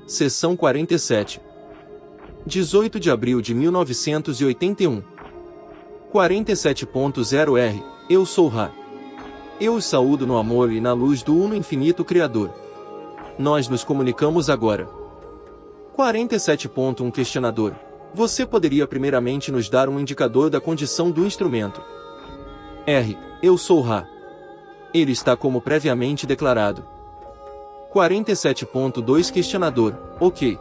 Seção 47. 18 de abril de 1981. 47.0R. Eu sou Ra. Eu os saúdo no amor e na luz do Uno Infinito Criador. Nós nos comunicamos agora. 47.1 Questionador. Você poderia primeiramente nos dar um indicador da condição do instrumento? R. Eu sou Ra. Ele está como previamente declarado. 47.2 Questionador. Ok.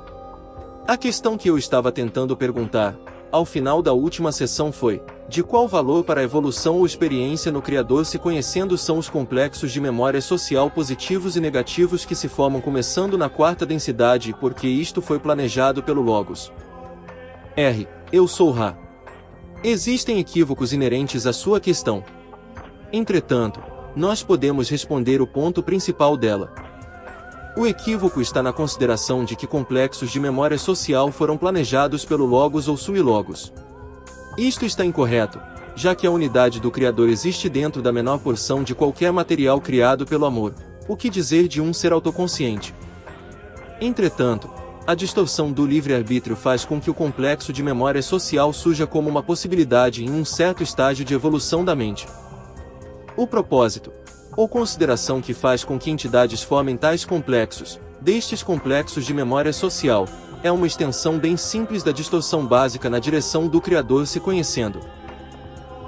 A questão que eu estava tentando perguntar, ao final da última sessão foi: de qual valor para a evolução ou experiência no Criador se conhecendo são os complexos de memória social positivos e negativos que se formam começando na quarta densidade e por que isto foi planejado pelo Logos? R. Eu sou Ra. Existem equívocos inerentes à sua questão. Entretanto, nós podemos responder o ponto principal dela. O equívoco está na consideração de que complexos de memória social foram planejados pelo Logos ou Suilogos. Isto está incorreto, já que a unidade do Criador existe dentro da menor porção de qualquer material criado pelo amor, o que dizer de um ser autoconsciente. Entretanto, a distorção do livre-arbítrio faz com que o complexo de memória social surja como uma possibilidade em um certo estágio de evolução da mente. O propósito, ou consideração que faz com que entidades formem tais complexos, destes complexos de memória social, é uma extensão bem simples da distorção básica na direção do Criador se conhecendo.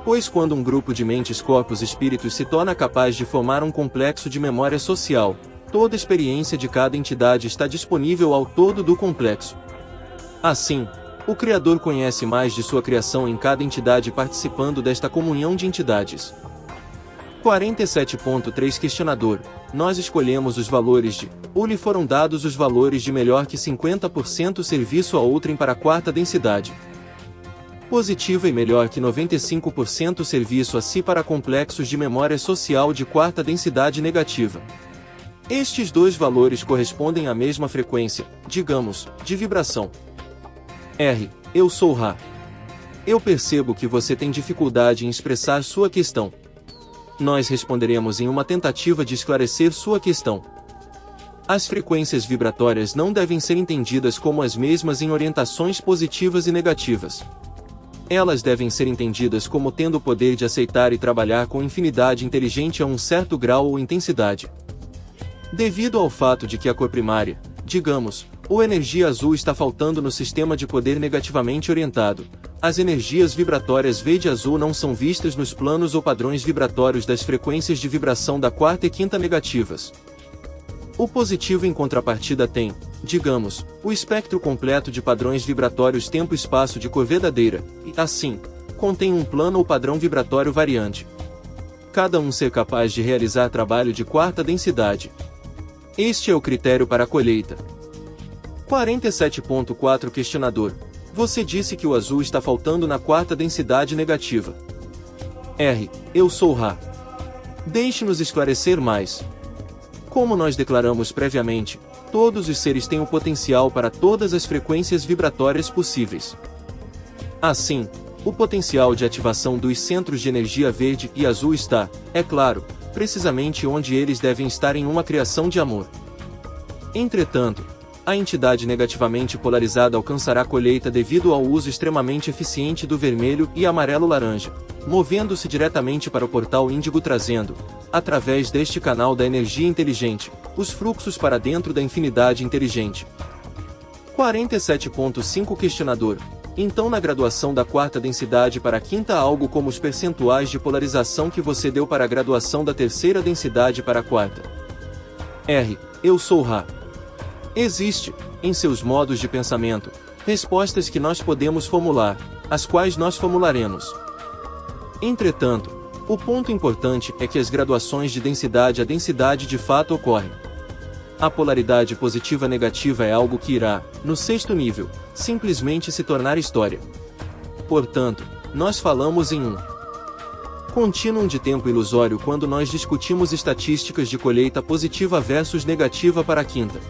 Pois quando um grupo de mentes, corpos e espíritos se torna capaz de formar um complexo de memória social, toda a experiência de cada entidade está disponível ao todo do complexo. Assim, o Criador conhece mais de sua criação em cada entidade participando desta comunhão de entidades. 47.3 Questionador. Nós escolhemos os valores de, ou lhe foram dados os valores de melhor que 50% serviço a outrem para a quarta densidade. Positiva e melhor que 95% serviço a si para complexos de memória social de quarta densidade negativa. Estes dois valores correspondem à mesma frequência, digamos, de vibração. R. Eu sou Ra. Eu percebo que você tem dificuldade em expressar sua questão. Nós responderemos em uma tentativa de esclarecer sua questão. As frequências vibratórias não devem ser entendidas como as mesmas em orientações positivas e negativas. Elas devem ser entendidas como tendo o poder de aceitar e trabalhar com infinidade inteligente a um certo grau ou intensidade. Devido ao fato de que a cor primária, digamos, ou energia azul está faltando no sistema de poder negativamente orientado, as energias vibratórias verde e azul não são vistas nos planos ou padrões vibratórios das frequências de vibração da quarta e quinta negativas. O positivo em contrapartida tem, digamos, o espectro completo de padrões vibratórios tempo-espaço de cor verdadeira, e, assim, contém um plano ou padrão vibratório variante. Cada um ser capaz de realizar trabalho de quarta densidade. Este é o critério para a colheita. 47.4 Questionador. Você disse que o azul está faltando na quarta densidade negativa. R. Eu sou Ra. Deixe-nos esclarecer mais. Como nós declaramos previamente, todos os seres têm o potencial para todas as frequências vibratórias possíveis. Assim, o potencial de ativação dos centros de energia verde e azul está, é claro, precisamente onde eles devem estar em uma criação de amor. Entretanto, a entidade negativamente polarizada alcançará colheita devido ao uso extremamente eficiente do vermelho e amarelo-laranja, movendo-se diretamente para o portal índigo trazendo, através deste canal da energia inteligente, os fluxos para dentro da infinidade inteligente. 47.5 Questionador. Então na graduação da quarta densidade para a quinta há algo como os percentuais de polarização que você deu para a graduação da terceira densidade para a quarta? R. Eu sou Ra. Existe, em seus modos de pensamento, respostas que nós podemos formular, as quais nós formularemos. Entretanto, o ponto importante é que as graduações de densidade a densidade de fato ocorrem. A polaridade positiva-negativa é algo que irá, no sexto nível, simplesmente se tornar história. Portanto, nós falamos em um contínuo de tempo ilusório quando nós discutimos estatísticas de colheita positiva versus negativa para a quinta.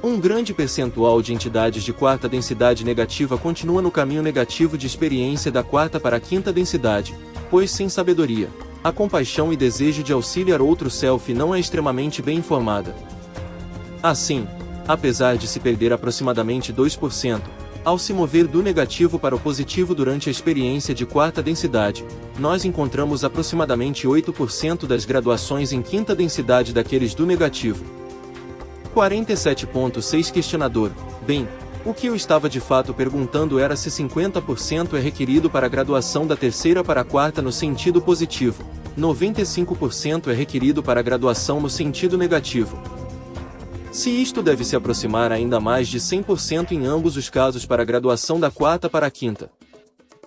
Um grande percentual de entidades de quarta densidade negativa continua no caminho negativo de experiência da quarta para a quinta densidade, pois sem sabedoria, a compaixão e desejo de auxiliar outro self não é extremamente bem informada. Assim, apesar de se perder aproximadamente 2%, ao se mover do negativo para o positivo durante a experiência de quarta densidade, nós encontramos aproximadamente 8% das graduações em quinta densidade daqueles do negativo. 47.6 Questionador: bem, o que eu estava de fato perguntando era se 50% é requerido para a graduação da terceira para a quarta no sentido positivo, 95% é requerido para a graduação no sentido negativo. Se isto deve se aproximar ainda mais de 100% em ambos os casos para a graduação da quarta para a quinta.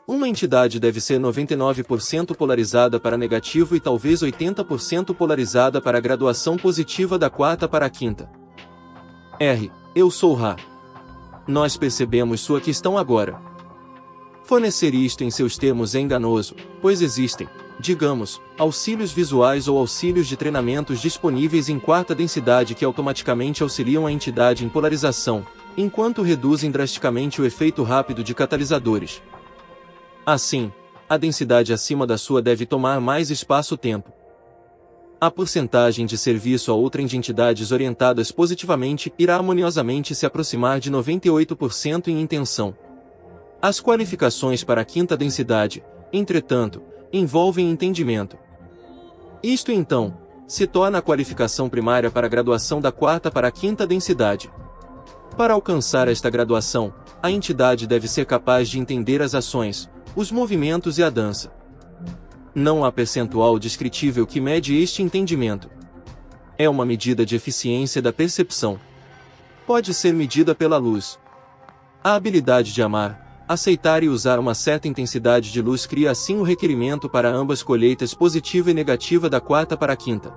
Uma entidade deve ser 99% polarizada para negativo e talvez 80% polarizada para a graduação positiva da quarta para a quinta. R. Eu sou Ra. Nós percebemos sua questão agora. Fornecer isto em seus termos é enganoso, pois existem, digamos, auxílios visuais ou auxílios de treinamentos disponíveis em quarta densidade que automaticamente auxiliam a entidade em polarização, enquanto reduzem drasticamente o efeito rápido de catalisadores. Assim, a densidade acima da sua deve tomar mais espaço-tempo. A porcentagem de serviço a outrem de entidades orientadas positivamente irá harmoniosamente se aproximar de 98% em intenção. As qualificações para a quinta densidade, entretanto, envolvem entendimento. Isto então, se torna a qualificação primária para a graduação da quarta para a quinta densidade. Para alcançar esta graduação, a entidade deve ser capaz de entender as ações, os movimentos e a dança. Não há percentual descritível que mede este entendimento. É uma medida de eficiência da percepção. Pode ser medida pela luz. A habilidade de amar, aceitar e usar uma certa intensidade de luz cria assim o requerimento para ambas colheitas positiva e negativa da quarta para a quinta.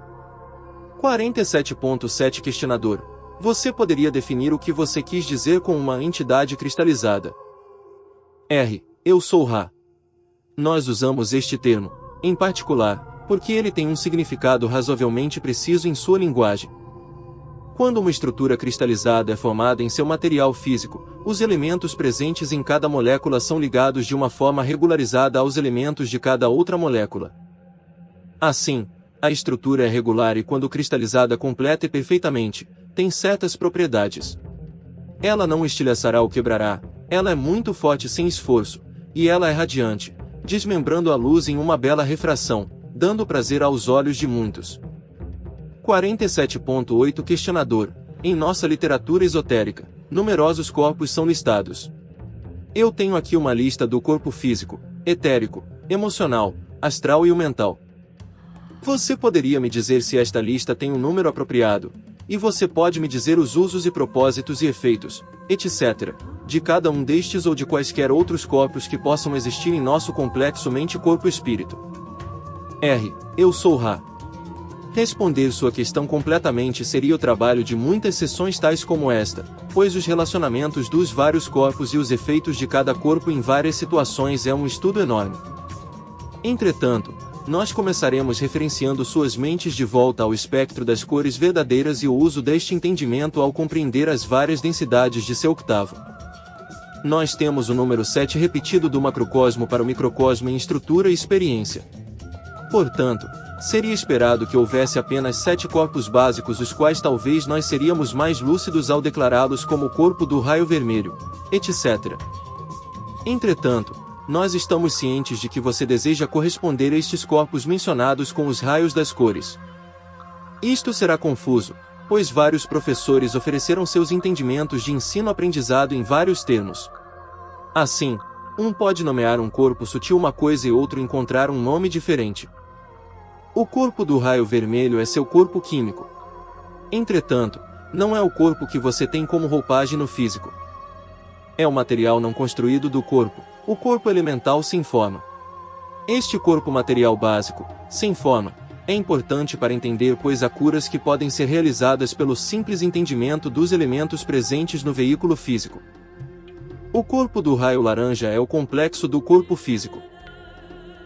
47.7 Questionador: você poderia definir o que você quis dizer com uma entidade cristalizada? R. Eu sou Ra. Nós usamos este termo, em particular, porque ele tem um significado razoavelmente preciso em sua linguagem. Quando uma estrutura cristalizada é formada em seu material físico, os elementos presentes em cada molécula são ligados de uma forma regularizada aos elementos de cada outra molécula. Assim, a estrutura é regular e quando cristalizada completa e perfeitamente, tem certas propriedades. Ela não estilhaçará ou quebrará, ela é muito forte sem esforço, e ela é radiante, desmembrando a luz em uma bela refração, dando prazer aos olhos de muitos. 47.8 Questionador: em nossa literatura esotérica, numerosos corpos são listados. Eu tenho aqui uma lista do corpo físico, etérico, emocional, astral e o mental. Você poderia me dizer se esta lista tem um número apropriado, e você pode me dizer os usos e propósitos e efeitos, etc., de cada um destes ou de quaisquer outros corpos que possam existir em nosso complexo mente-corpo-espírito. R. Eu sou Ra. Responder sua questão completamente seria o trabalho de muitas sessões tais como esta, pois os relacionamentos dos vários corpos e os efeitos de cada corpo em várias situações é um estudo enorme. Entretanto, nós começaremos referenciando suas mentes de volta ao espectro das cores verdadeiras e o uso deste entendimento ao compreender as várias densidades de seu octavo. Nós temos o número 7 repetido do macrocosmo para o microcosmo em estrutura e experiência. Portanto, seria esperado que houvesse apenas 7 corpos básicos, os quais talvez nós seríamos mais lúcidos ao declará-los como o corpo do raio vermelho, etc. Entretanto, nós estamos cientes de que você deseja corresponder a estes corpos mencionados com os raios das cores. Isto será confuso, pois vários professores ofereceram seus entendimentos de ensino-aprendizado em vários termos. Assim, um pode nomear um corpo sutil uma coisa e outro encontrar um nome diferente. O corpo do raio vermelho é seu corpo químico. Entretanto, não é o corpo que você tem como roupagem no físico. É o material não construído do corpo, o corpo elemental sem forma. Este corpo material básico, sem forma, é importante para entender, pois há curas que podem ser realizadas pelo simples entendimento dos elementos presentes no veículo físico. O corpo do raio laranja é o complexo do corpo físico.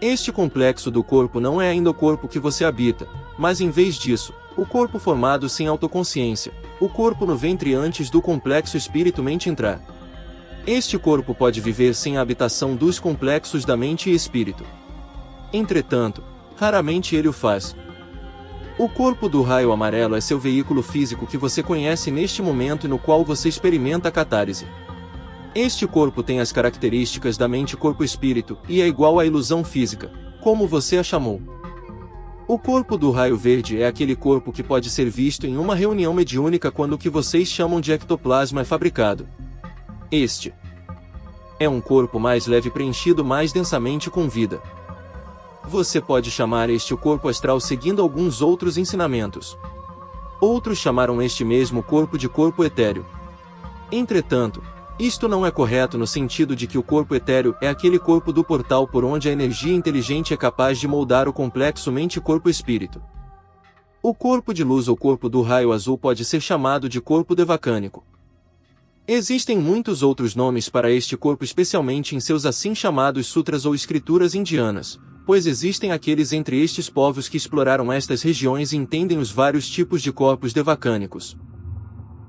Este complexo do corpo não é ainda o corpo que você habita, mas em vez disso, o corpo formado sem autoconsciência, o corpo no ventre antes do complexo espírito-mente entrar. Este corpo pode viver sem a habitação dos complexos da mente e espírito. Entretanto, raramente ele o faz. O corpo do raio amarelo é seu veículo físico que você conhece neste momento e no qual você experimenta a catárese. Este corpo tem as características da mente corpo-espírito e é igual à ilusão física, como você a chamou. O corpo do raio verde é aquele corpo que pode ser visto em uma reunião mediúnica quando o que vocês chamam de ectoplasma é fabricado. Este é um corpo mais leve preenchido mais densamente com vida. Você pode chamar este o corpo astral seguindo alguns outros ensinamentos. Outros chamaram este mesmo corpo de corpo etéreo. Entretanto, isto não é correto no sentido de que o corpo etéreo é aquele corpo do portal por onde a energia inteligente é capaz de moldar o complexo mente-corpo-espírito. O corpo de luz ou corpo do raio azul pode ser chamado de corpo devacânico. Existem muitos outros nomes para este corpo, especialmente em seus assim chamados sutras ou escrituras indianas, pois existem aqueles entre estes povos que exploraram estas regiões e entendem os vários tipos de corpos devacânicos.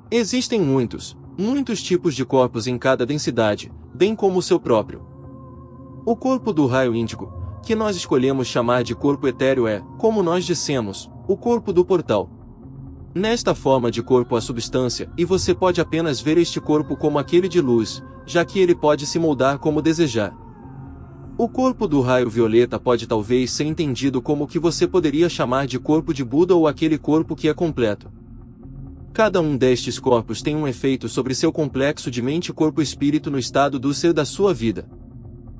Existem muitos tipos de corpos em cada densidade, bem como o seu próprio. O corpo do raio índigo, que nós escolhemos chamar de corpo etéreo é, como nós dissemos, o corpo do portal. Nesta forma de corpo há substância, e você pode apenas ver este corpo como aquele de luz, já que ele pode se moldar como desejar. O corpo do raio violeta pode talvez ser entendido como o que você poderia chamar de corpo de Buda ou aquele corpo que é completo. Cada um destes corpos tem um efeito sobre seu complexo de mente, corpo e espírito no estado do ser da sua vida.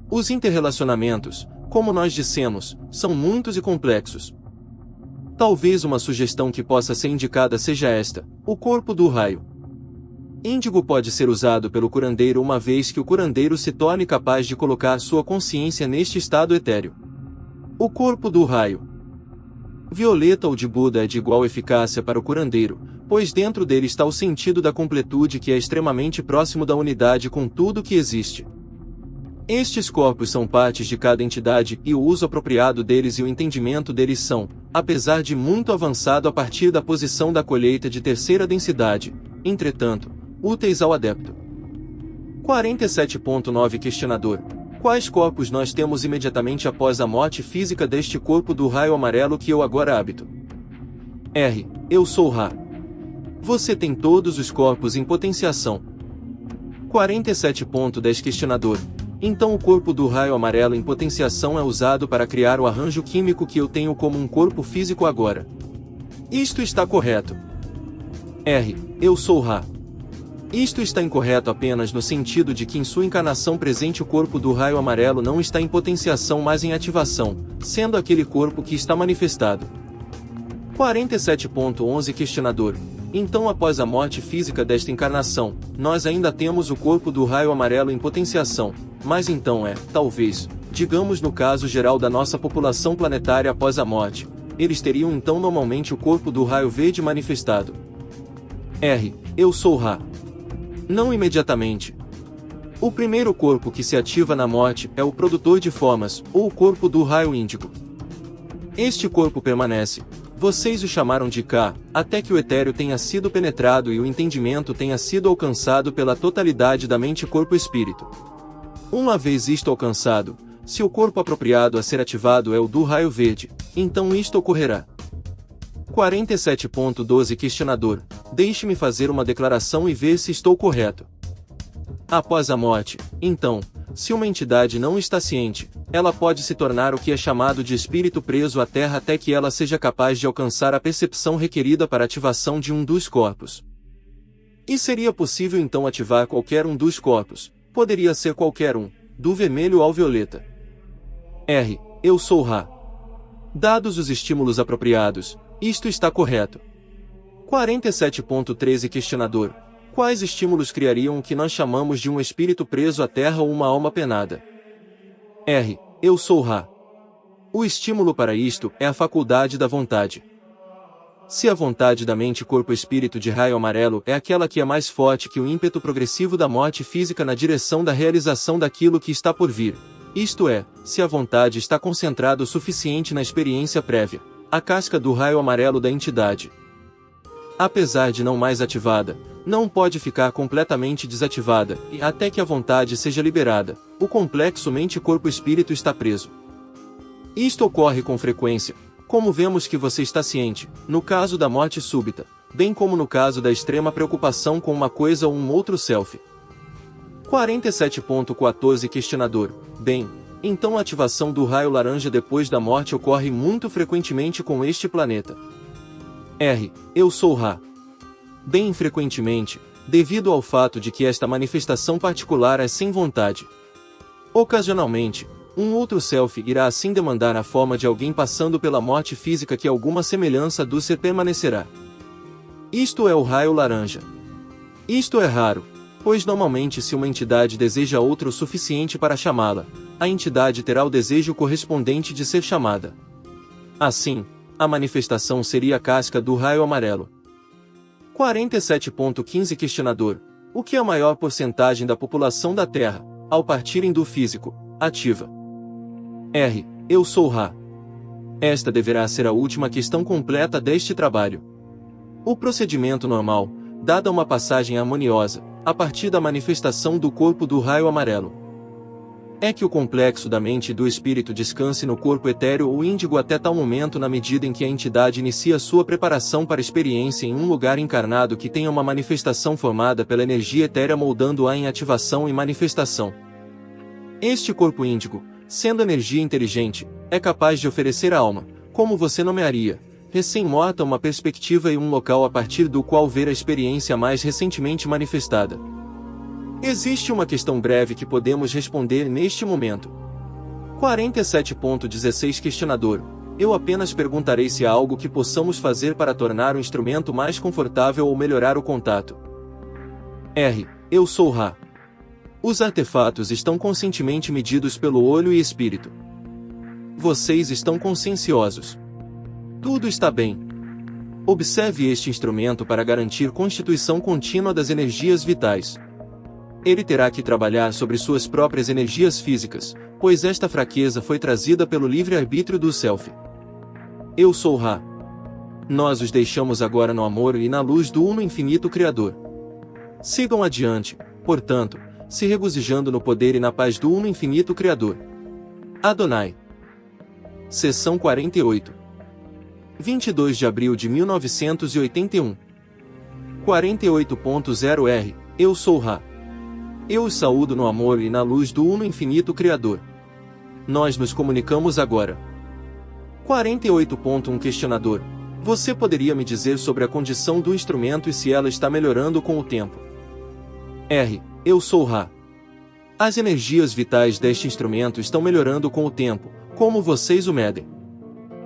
Os interrelacionamentos, como nós dissemos, são muitos e complexos. Talvez uma sugestão que possa ser indicada seja esta: o corpo do raio índigo pode ser usado pelo curandeiro uma vez que o curandeiro se torne capaz de colocar sua consciência neste estado etéreo. O corpo do raio violeta ou de Buda é de igual eficácia para o curandeiro, pois dentro dele está o sentido da completude que é extremamente próximo da unidade com tudo que existe. Estes corpos são partes de cada entidade e o uso apropriado deles e o entendimento deles são, apesar de muito avançado a partir da posição da colheita de terceira densidade, entretanto, úteis ao adepto. 47.9 Questionador: quais corpos nós temos imediatamente após a morte física deste corpo do raio amarelo que eu agora habito? R. Eu sou Ra. Você tem todos os corpos em potenciação. 47.10 Questionador: então o corpo do raio amarelo em potenciação é usado para criar o arranjo químico que eu tenho como um corpo físico agora. Isto está correto. R. Eu sou Ra. Isto está incorreto apenas no sentido de que em sua encarnação presente o corpo do raio amarelo não está em potenciação mas em ativação, sendo aquele corpo que está manifestado. 47.11 Questionador: então após a morte física desta encarnação, nós ainda temos o corpo do raio amarelo em potenciação, mas então talvez, digamos no caso geral da nossa população planetária após a morte, eles teriam então normalmente o corpo do raio verde manifestado. R. Eu sou Ra. Não imediatamente. O primeiro corpo que se ativa na morte é o produtor de formas, ou o corpo do raio índigo. Este corpo permanece, vocês o chamaram de Ka, até que o etéreo tenha sido penetrado e o entendimento tenha sido alcançado pela totalidade da mente, corpo e espírito. Uma vez isto alcançado, se o corpo apropriado a ser ativado é o do raio verde, então isto ocorrerá. 47.12 Questionador: deixe-me fazer uma declaração e ver se estou correto. Após a morte, então, se uma entidade não está ciente, ela pode se tornar o que é chamado de espírito preso à Terra até que ela seja capaz de alcançar a percepção requerida para a ativação de um dos corpos. E seria possível então ativar qualquer um dos corpos, poderia ser qualquer um, do vermelho ao violeta. R. Eu sou Ra. Dados os estímulos apropriados, isto está correto. 47.13 Questionador: quais estímulos criariam o que nós chamamos de um espírito preso à Terra ou uma alma penada? R. Eu sou Ra. O estímulo para isto é a faculdade da vontade. Se a vontade da mente, corpo e espírito de raio amarelo é aquela que é mais forte que o ímpeto progressivo da morte física na direção da realização daquilo que está por vir, isto é, se a vontade está concentrada o suficiente na experiência prévia, a casca do raio amarelo da entidade, apesar de não mais ativada, não pode ficar completamente desativada, e até que a vontade seja liberada, o complexo mente-corpo-espírito está preso. Isto ocorre com frequência, Como vemos que você está ciente, no caso da morte súbita, bem como no caso da extrema preocupação com uma coisa ou um outro self. 47.14 Questionador. Bem, então a ativação do raio laranja depois da morte ocorre muito frequentemente com este planeta. R. Eu sou Ra. Bem infrequentemente, devido ao fato de que esta manifestação particular é sem vontade. Ocasionalmente, um outro self irá assim demandar a forma de alguém passando pela morte física que alguma semelhança do ser permanecerá. Isto é o raio laranja. Isto é raro, pois normalmente se uma entidade deseja outro o suficiente para chamá-la, a entidade terá o desejo correspondente de ser chamada. Assim, a manifestação seria a casca do raio amarelo. 47.15 Questionador. O que é a maior porcentagem da população da Terra, ao partirem do físico, ativa? R. Eu sou Ra. Esta deverá ser a última questão completa deste trabalho. O procedimento normal, dada uma passagem harmoniosa, a partir da manifestação do corpo do raio amarelo, é que o complexo da mente e do espírito descanse no corpo etéreo ou índigo até tal momento na medida em que a entidade inicia sua preparação para a experiência em um lugar encarnado que tenha uma manifestação formada pela energia etérea moldando-a em ativação e manifestação. Este corpo índigo, sendo energia inteligente, é capaz de oferecer à alma, como você nomearia, recém-morta uma perspectiva e um local a partir do qual ver a experiência mais recentemente manifestada. Existe uma questão breve que podemos responder neste momento. 47.16 Questionador. Eu apenas perguntarei se há algo que possamos fazer para tornar o instrumento mais confortável ou melhorar o contato. R. Eu sou Ra. Os artefatos estão conscientemente medidos pelo olho e espírito. Vocês estão conscienciosos. Tudo está bem. Observe este instrumento para garantir constituição contínua das energias vitais. Ele terá que trabalhar sobre suas próprias energias físicas, pois esta fraqueza foi trazida pelo livre-arbítrio do Self. Eu sou Ra. Nós os deixamos agora no amor e na luz do Uno Infinito Criador. Sigam adiante, portanto, se regozijando no poder e na paz do Uno Infinito Criador. Adonai. Seção 48. 22 de abril de 1981. 48.0 R. Eu sou Ra. Eu os saúdo no amor e na luz do Uno Infinito Criador. Nós nos comunicamos agora. 48.1 Questionador. Você poderia me dizer sobre a condição do instrumento e se ela está melhorando com o tempo? R. Eu sou Ra. As energias vitais deste instrumento estão melhorando com o tempo, como vocês o medem.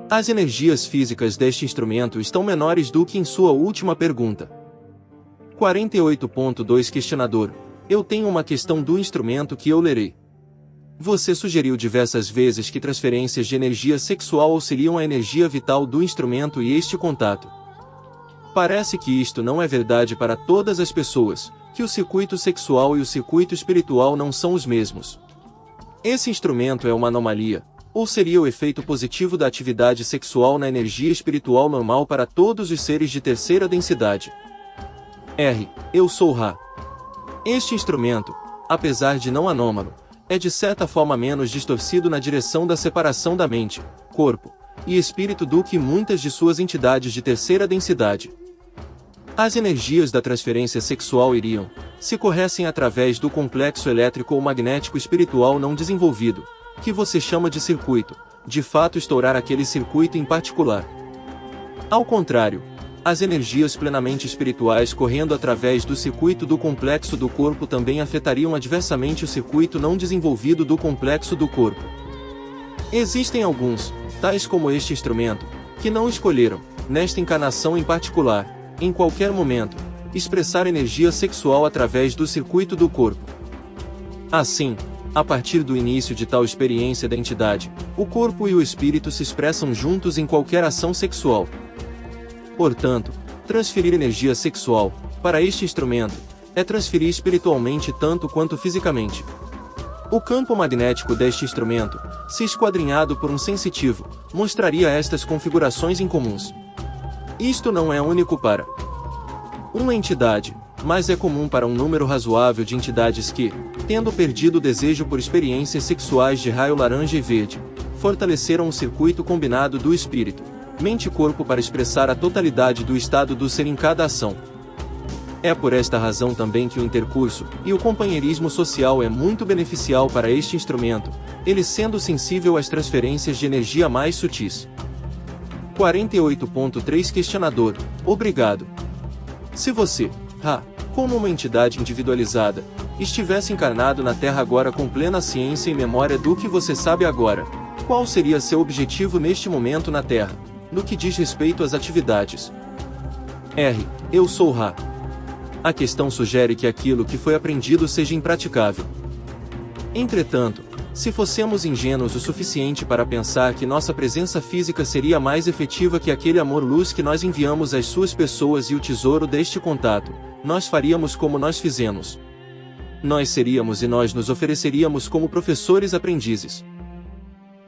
As energias físicas deste instrumento estão menores do que em sua última pergunta. 48.2 Questionador. Eu tenho uma questão do instrumento que eu lerei. Você sugeriu diversas vezes que transferências de energia sexual auxiliam a energia vital do instrumento e este contato. Parece que isto não é verdade para todas as pessoas, que o circuito sexual e o circuito espiritual não são os mesmos. Esse instrumento é uma anomalia, ou seria o efeito positivo da atividade sexual na energia espiritual normal para todos os seres de terceira densidade. R. Eu sou Ra. Este instrumento, apesar de não anômalo, é de certa forma menos distorcido na direção da separação da mente, corpo e espírito do que muitas de suas entidades de terceira densidade. As energias da transferência sexual iriam, se corressem através do complexo elétrico ou magnético espiritual não desenvolvido, que você chama de circuito, de fato estourar aquele circuito em particular. Ao contrário, as energias plenamente espirituais correndo através do circuito do complexo do corpo também afetariam adversamente o circuito não desenvolvido do complexo do corpo. Existem alguns, tais como este instrumento, que não escolheram, nesta encarnação em particular, em qualquer momento, expressar energia sexual através do circuito do corpo. Assim, a partir do início de tal experiência da entidade, o corpo e o espírito se expressam juntos em qualquer ação sexual. Portanto, transferir energia sexual, para este instrumento, é transferir espiritualmente tanto quanto fisicamente. O campo magnético deste instrumento, se esquadrinhado por um sensitivo, mostraria estas configurações incomuns. Isto não é único para uma entidade, mas é comum para um número razoável de entidades que, tendo perdido o desejo por experiências sexuais de raio laranja e verde, fortaleceram o circuito combinado do espírito. mente e corpo para expressar a totalidade do estado do ser em cada ação. É por esta razão também que o intercurso e o companheirismo social é muito beneficial para este instrumento, ele sendo sensível às transferências de energia mais sutis. 48.3 Questionador: obrigado. Se você, como uma entidade individualizada, estivesse encarnado na Terra agora com plena ciência e memória do que você sabe agora, qual seria seu objetivo neste momento na Terra, no que diz respeito às atividades? Eu sou Ra. A questão sugere que aquilo que foi aprendido seja impraticável. Entretanto, se fossemos ingênuos o suficiente para pensar que nossa presença física seria mais efetiva que aquele amor-luz que nós enviamos às suas pessoas e o tesouro deste contato, nós faríamos como nós fizemos. Nós seríamos e nós nos ofereceríamos como professores aprendizes.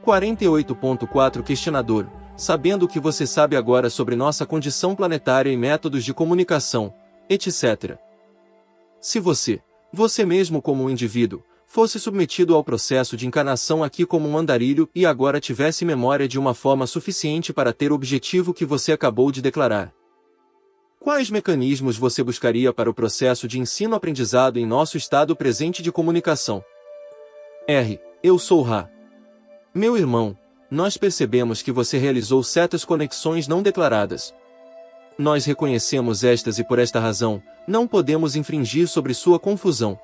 48.4 Questionador: sabendo o que você sabe agora sobre nossa condição planetária e métodos de comunicação, etc. Se você mesmo como um indivíduo, fosse submetido ao processo de encarnação aqui como um andarilho e agora tivesse memória de uma forma suficiente para ter o objetivo que você acabou de declarar, quais mecanismos você buscaria para o processo de ensino-aprendizado em nosso estado presente de comunicação? Eu sou Ra. Meu irmão, nós percebemos que você realizou certas conexões não declaradas. Nós reconhecemos estas e por esta razão, não podemos infringir sobre sua confusão.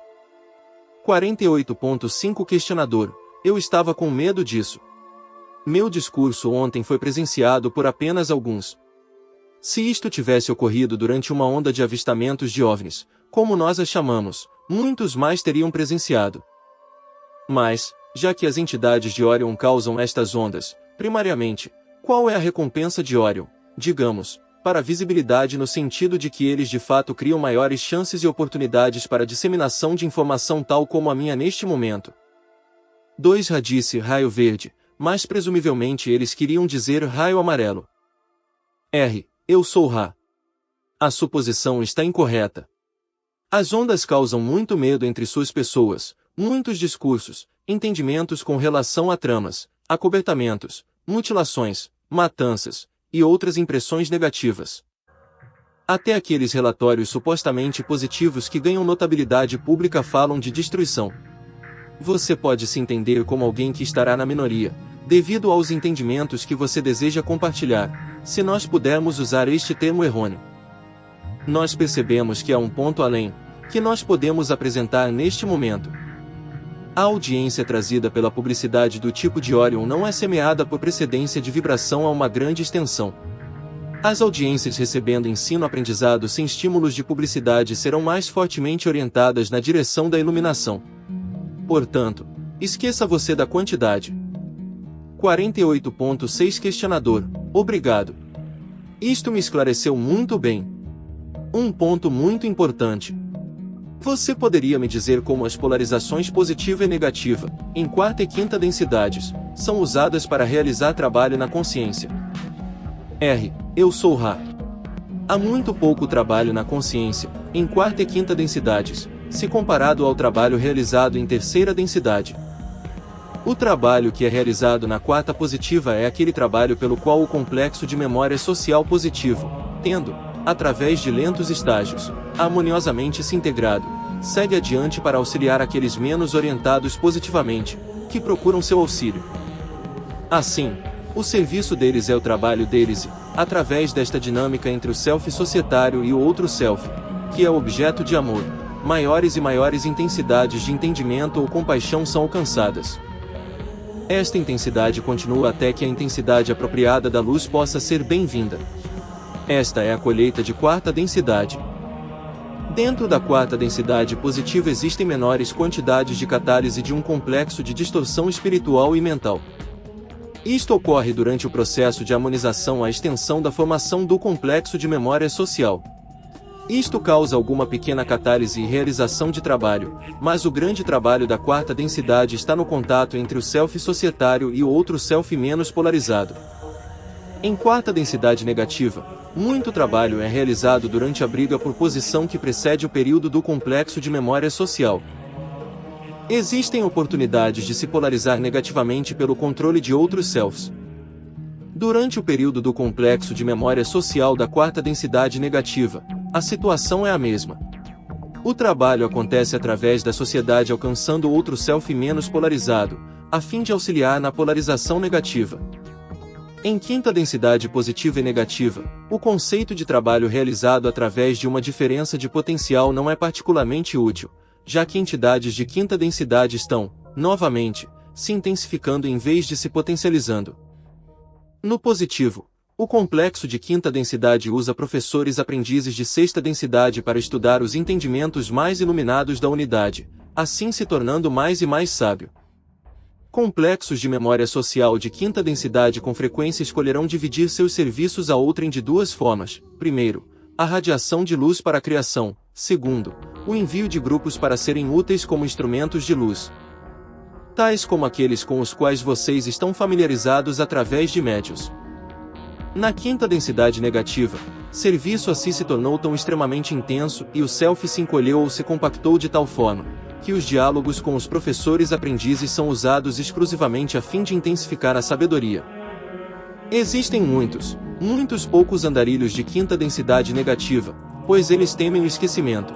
48.5 Questionador: eu estava com medo disso. Meu discurso ontem foi presenciado por apenas alguns. Se isto tivesse ocorrido durante uma onda de avistamentos de OVNIs, como nós as chamamos, muitos mais teriam presenciado. Mas, já que as entidades de Orion causam estas ondas, primariamente, qual é a recompensa de Orion, digamos, para a visibilidade no sentido de que eles de fato criam maiores chances e oportunidades para a disseminação de informação tal como a minha neste momento? 2 Ra disse raio verde, mas presumivelmente eles queriam dizer raio amarelo. Eu sou Ra. A suposição está incorreta. As ondas causam muito medo entre suas pessoas, muitos discursos, entendimentos com relação a tramas, acobertamentos, mutilações, matanças, e outras impressões negativas. Até aqueles relatórios supostamente positivos que ganham notabilidade pública falam de destruição. Você pode se entender como alguém que estará na minoria, devido aos entendimentos que você deseja compartilhar, se nós pudermos usar este termo errôneo. Nós percebemos que há um ponto além, que nós podemos apresentar neste momento. A audiência trazida pela publicidade do tipo de Orion não é semeada por precedência de vibração a uma grande extensão. As audiências recebendo ensino-aprendizado sem estímulos de publicidade serão mais fortemente orientadas na direção da iluminação. Portanto, esqueça você da quantidade. 48.6 Questionador: obrigado. Isto me esclareceu muito bem. Um ponto muito importante. Você poderia me dizer como as polarizações positiva e negativa, em quarta e quinta densidades, são usadas para realizar trabalho na consciência? Eu sou Ra. Há muito pouco trabalho na consciência, em quarta e quinta densidades, se comparado ao trabalho realizado em terceira densidade. O trabalho que é realizado na quarta positiva é aquele trabalho pelo qual o complexo de memória social positivo, tendo, através de lentos estágios, harmoniosamente se integrado, segue adiante para auxiliar aqueles menos orientados positivamente, que procuram seu auxílio. Assim, o serviço deles é o trabalho deles e, através desta dinâmica entre o self societário e o outro self, que é o objeto de amor, maiores e maiores intensidades de entendimento ou compaixão são alcançadas. Esta intensidade continua até que a intensidade apropriada da luz possa ser bem-vinda. Esta é a colheita de quarta densidade. Dentro da quarta densidade positiva existem menores quantidades de catálise de um complexo de distorção espiritual e mental. Isto ocorre durante o processo de harmonização à extensão da formação do complexo de memória social. Isto causa alguma pequena catálise e realização de trabalho, mas o grande trabalho da quarta densidade está no contato entre o self societário e o outro self menos polarizado. Em quarta densidade negativa, muito trabalho é realizado durante a briga por posição que precede o período do complexo de memória social. Existem oportunidades de se polarizar negativamente pelo controle de outros selves. Durante o período do complexo de memória social da quarta densidade negativa, a situação é a mesma. O trabalho acontece através da sociedade alcançando outro self menos polarizado, a fim de auxiliar na polarização negativa. Em quinta densidade positiva e negativa, o conceito de trabalho realizado através de uma diferença de potencial não é particularmente útil, já que entidades de quinta densidade estão, novamente, se intensificando em vez de se potencializando. No positivo, o complexo de quinta densidade usa professores aprendizes de sexta densidade para estudar os entendimentos mais iluminados da unidade, assim se tornando mais e mais sábio. Complexos de memória social de quinta densidade com frequência escolherão dividir seus serviços a outrem de duas formas. Primeiro, a radiação de luz para a criação. Segundo, o envio de grupos para serem úteis como instrumentos de luz. Tais como aqueles com os quais vocês estão familiarizados através de médios. Na quinta densidade negativa, serviço a si se tornou tão extremamente intenso e o self se encolheu ou se compactou de tal forma, que os diálogos com os professores aprendizes são usados exclusivamente a fim de intensificar a sabedoria. Existem muitos poucos andarilhos de quinta densidade negativa, pois eles temem o esquecimento.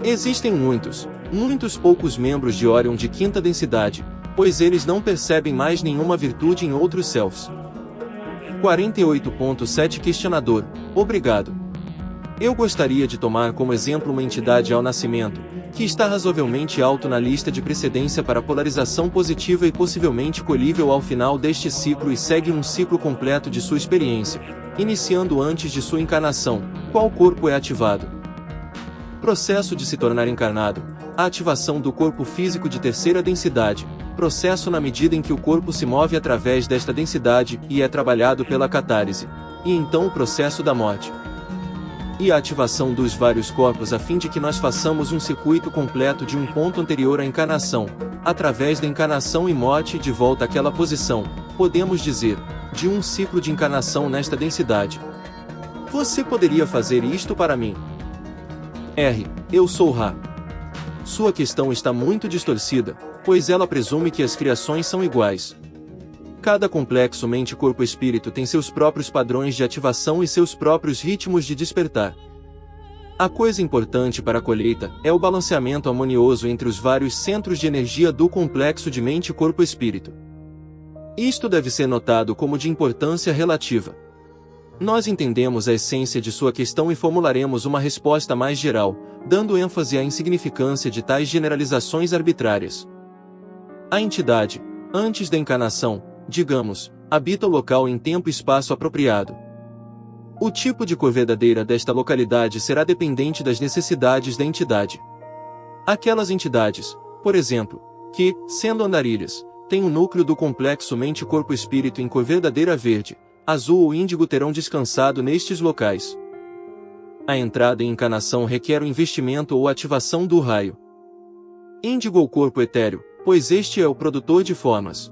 Existem muitos poucos membros de Orion de quinta densidade, pois eles não percebem mais nenhuma virtude em outros selves. 48.7 Questionador, obrigado. Eu gostaria de tomar como exemplo uma entidade ao nascimento, que está razoavelmente alto na lista de precedência para polarização positiva e possivelmente colhível ao final deste ciclo e segue um ciclo completo de sua experiência, iniciando antes de sua encarnação. Qual corpo é ativado? Processo de se tornar encarnado, a ativação do corpo físico de terceira densidade, processo na medida em que o corpo se move através desta densidade e é trabalhado pela catálise, e então o processo da morte. E a ativação dos vários corpos a fim de que nós façamos um circuito completo de um ponto anterior à encarnação, através da encarnação e morte e de volta àquela posição, podemos dizer, de um ciclo de encarnação nesta densidade. Você poderia fazer isto para mim? Eu sou Ra. Sua questão está muito distorcida, pois ela presume que as criações são iguais. Cada complexo mente-corpo-espírito tem seus próprios padrões de ativação e seus próprios ritmos de despertar. A coisa importante para a colheita é o balanceamento harmonioso entre os vários centros de energia do complexo de mente-corpo-espírito. Isto deve ser notado como de importância relativa. Nós entendemos a essência de sua questão e formularemos uma resposta mais geral, dando ênfase à insignificância de tais generalizações arbitrárias. A entidade, antes da encarnação, digamos, habita o local em tempo e espaço apropriado. O tipo de cor verdadeira desta localidade será dependente das necessidades da entidade. Aquelas entidades, por exemplo, que, sendo andarilhas, têm o núcleo do complexo mente-corpo-espírito em cor verdadeira verde, azul ou índigo terão descansado nestes locais. A entrada em encarnação requer o investimento ou ativação do raio índigo ou corpo etéreo, pois este é o produtor de formas.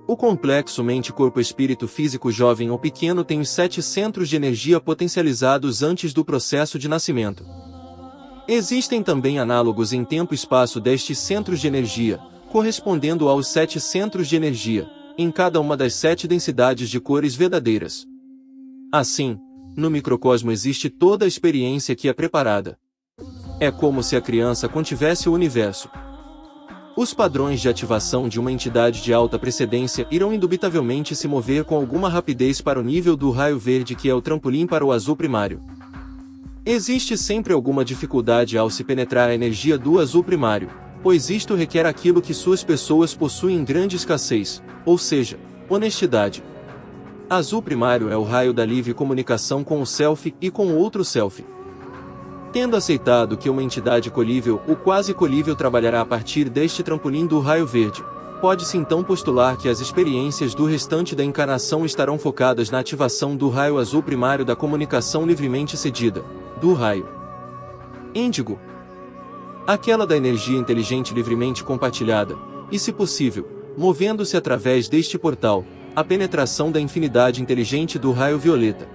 O complexo mente-corpo-espírito físico jovem ou pequeno tem os 7 centros de energia potencializados antes do processo de nascimento. Existem também análogos em tempo e espaço destes centros de energia, correspondendo aos 7 centros de energia, em cada uma das 7 densidades de cores verdadeiras. Assim, no microcosmo existe toda a experiência que é preparada. É como se a criança contivesse o universo. Os padrões de ativação de uma entidade de alta precedência irão indubitavelmente se mover com alguma rapidez para o nível do raio verde que é o trampolim para o azul primário. Existe sempre alguma dificuldade ao se penetrar a energia do azul primário, pois isto requer aquilo que suas pessoas possuem em grande escassez, ou seja, honestidade. Azul primário é o raio da livre comunicação com o self e com o outro self. Tendo aceitado que uma entidade colível ou quase colível trabalhará a partir deste trampolim do raio verde, pode-se então postular que as experiências do restante da encarnação estarão focadas na ativação do raio azul primário da comunicação livremente cedida, do raio índigo, aquela da energia inteligente livremente compartilhada, e se possível, movendo-se através deste portal, a penetração da infinidade inteligente do raio violeta.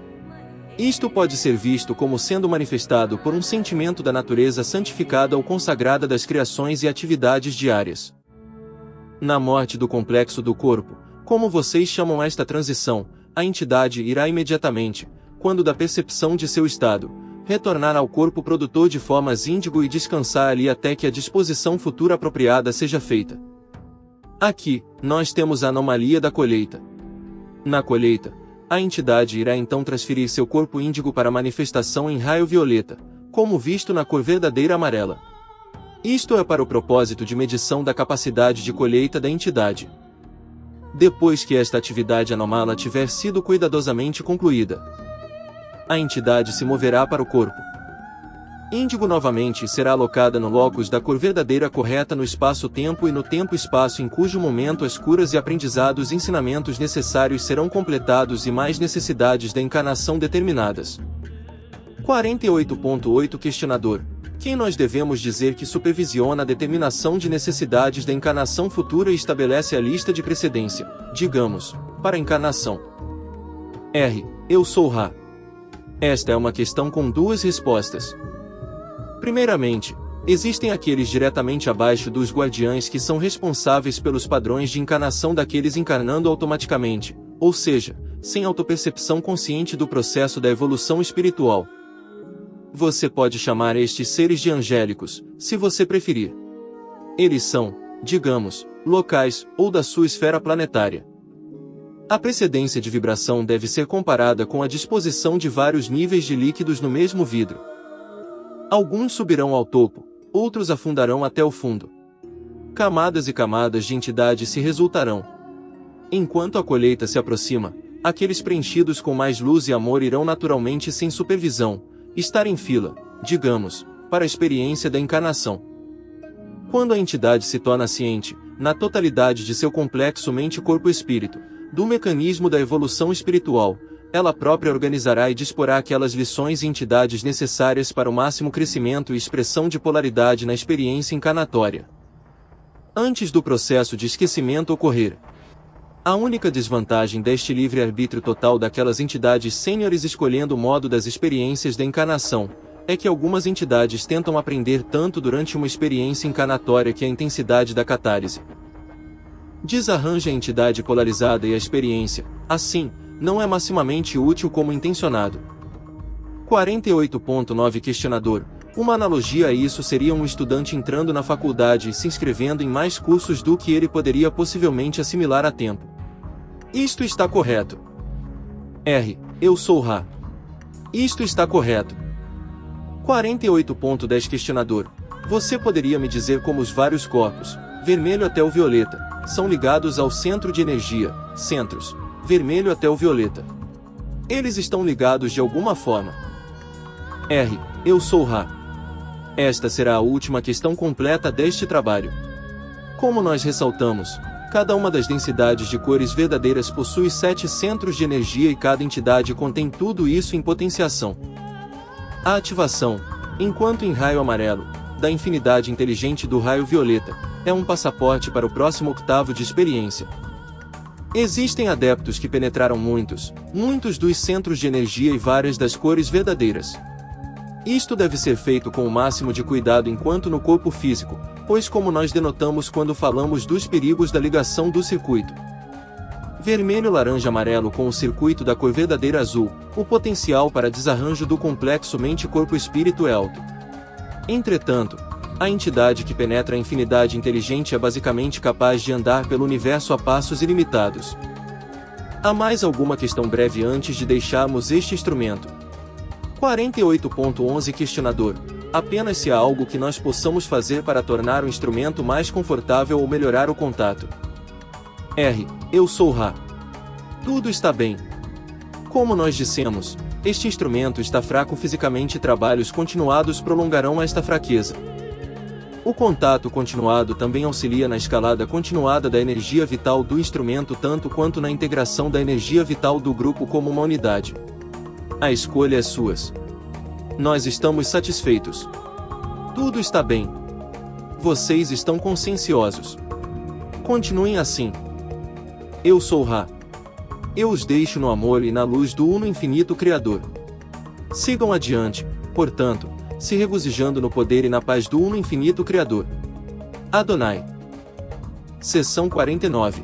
Isto pode ser visto como sendo manifestado por um sentimento da natureza santificada ou consagrada das criações e atividades diárias. Na morte do complexo do corpo, Como vocês chamam esta transição, a entidade irá imediatamente, quando da percepção de seu estado, retornar ao corpo produtor de formas índigo e descansar ali até que a disposição futura apropriada seja feita. Aqui, nós temos a anomalia da colheita. Na colheita, a entidade irá então transferir seu corpo índigo para manifestação em raio violeta, como visto na cor verdadeira amarela. Isto é para o propósito de medição da capacidade de colheita da entidade. Depois que esta atividade anômala tiver sido cuidadosamente concluída, a entidade se moverá para o corpo índigo novamente e será alocada no locus da cor verdadeira correta no espaço-tempo e no tempo-espaço em cujo momento as curas e aprendizados ensinamentos necessários serão completados e mais necessidades da encarnação determinadas. 48.8 Questionador: quem nós devemos dizer que supervisiona a determinação de necessidades da encarnação futura e estabelece a lista de precedência, digamos, para a encarnação? R. Eu sou Ra. Esta é uma questão com duas respostas. Primeiramente, existem aqueles diretamente abaixo dos guardiães que são responsáveis pelos padrões de encarnação daqueles encarnando automaticamente, ou seja, sem autopercepção consciente do processo da evolução espiritual. Você pode chamar estes seres de angélicos, se você preferir. Eles são, digamos, locais, ou da sua esfera planetária. A precedência de vibração deve ser comparada com a disposição de vários níveis de líquidos no mesmo vidro. Alguns subirão ao topo, outros afundarão até o fundo. Camadas e camadas de entidade se resultarão. Enquanto a colheita se aproxima, aqueles preenchidos com mais luz e amor irão naturalmente sem supervisão, estar em fila, digamos, para a experiência da encarnação. Quando a entidade se torna ciente, na totalidade de seu complexo mente-corpo-espírito, do mecanismo da evolução espiritual, ela própria organizará e disporá aquelas lições e entidades necessárias para o máximo crescimento e expressão de polaridade na experiência encarnatória. Antes do processo de esquecimento ocorrer, a única desvantagem deste livre-arbítrio total daquelas entidades sêniores escolhendo o modo das experiências da encarnação, é que algumas entidades tentam aprender tanto durante uma experiência encarnatória que a intensidade da catálise desarranja a entidade polarizada e a experiência, assim, não é maximamente útil como intencionado. 48.9 Questionador: uma analogia a isso seria um estudante entrando na faculdade e se inscrevendo em mais cursos do que ele poderia possivelmente assimilar a tempo. Isto está correto. R. Eu sou Ra. Isto está correto. 48.10 Questionador: você poderia me dizer como os vários corpos, vermelho até o violeta, são ligados ao centro de energia, centros, vermelho até o violeta? Eles estão ligados de alguma forma. R. Eu sou Ra. Esta será a última questão completa deste trabalho. Como nós ressaltamos, cada uma das densidades de cores verdadeiras possui 7 centros de energia e cada entidade contém tudo isso em potenciação. A ativação, enquanto em raio amarelo, da infinidade inteligente do raio violeta, é um passaporte para o próximo octavo de experiência. Existem adeptos que penetraram muitos dos centros de energia e várias das cores verdadeiras. Isto deve ser feito com o máximo de cuidado enquanto no corpo físico, pois como nós denotamos quando falamos dos perigos da ligação do circuito vermelho, laranja, amarelo com o circuito da cor verdadeira azul, o potencial para desarranjo do complexo mente-corpo-espírito é alto. Entretanto, a entidade que penetra a infinidade inteligente é basicamente capaz de andar pelo universo a passos ilimitados. Há mais alguma questão breve antes de deixarmos este instrumento? 48.11 Questionador: apenas se há algo que nós possamos fazer para tornar o instrumento mais confortável ou melhorar o contato. R. Eu sou Ra. Tudo está bem. Como nós dissemos, este instrumento está fraco fisicamente e trabalhos continuados prolongarão esta fraqueza. O contato continuado também auxilia na escalada continuada da energia vital do instrumento tanto quanto na integração da energia vital do grupo como uma unidade. A escolha é sua. Nós estamos satisfeitos. Tudo está bem. Vocês estão conscienciosos. Continuem assim. Eu sou Ra. Eu os deixo no amor e na luz do Uno Infinito Criador. Sigam adiante, portanto, se regozijando no poder e na paz do Uno Infinito Criador. Adonai. Seção 49.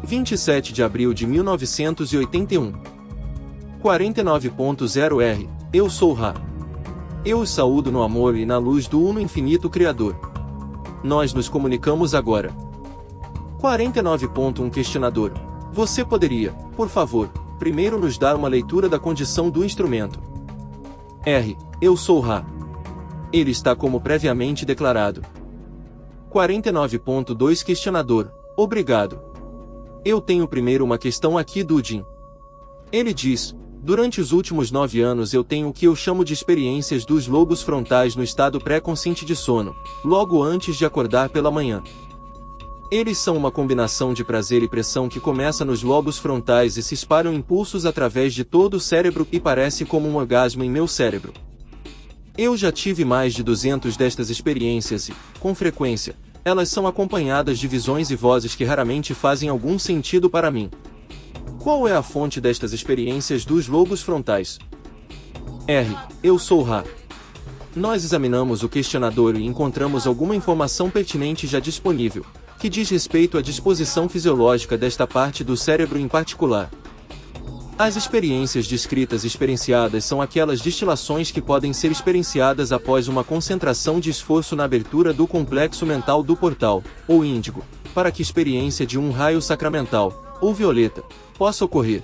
27 de abril de 1981. 49.0R. Eu sou Ra. Eu os saúdo no amor e na luz do Uno Infinito Criador. Nós nos comunicamos agora. 49.1 Questionador. Você poderia, por favor, primeiro nos dar uma leitura da condição do instrumento? R. Eu sou Ra. Ele está como previamente declarado. 49.2 Questionador. Obrigado. Eu tenho primeiro uma questão aqui do Jin. Ele diz: durante os últimos 9 anos eu tenho o que eu chamo de experiências dos lobos frontais no estado pré-consciente de sono, logo antes de acordar pela manhã. Eles são uma combinação de prazer e pressão que começa nos lobos frontais e se espalham impulsos através de todo o cérebro e parece como um orgasmo em meu cérebro. Eu já tive mais de 200 destas experiências e, com frequência, elas são acompanhadas de visões e vozes que raramente fazem algum sentido para mim. Qual é a fonte destas experiências dos lobos frontais? R. Eu sou Ra. Nós examinamos o questionador e encontramos alguma informação pertinente já disponível, que diz respeito à disposição fisiológica desta parte do cérebro em particular. As experiências descritas e experienciadas são aquelas destilações que podem ser experienciadas após uma concentração de esforço na abertura do complexo mental do portal, ou índigo, para que a experiência de um raio sacramental, ou violeta, possa ocorrer.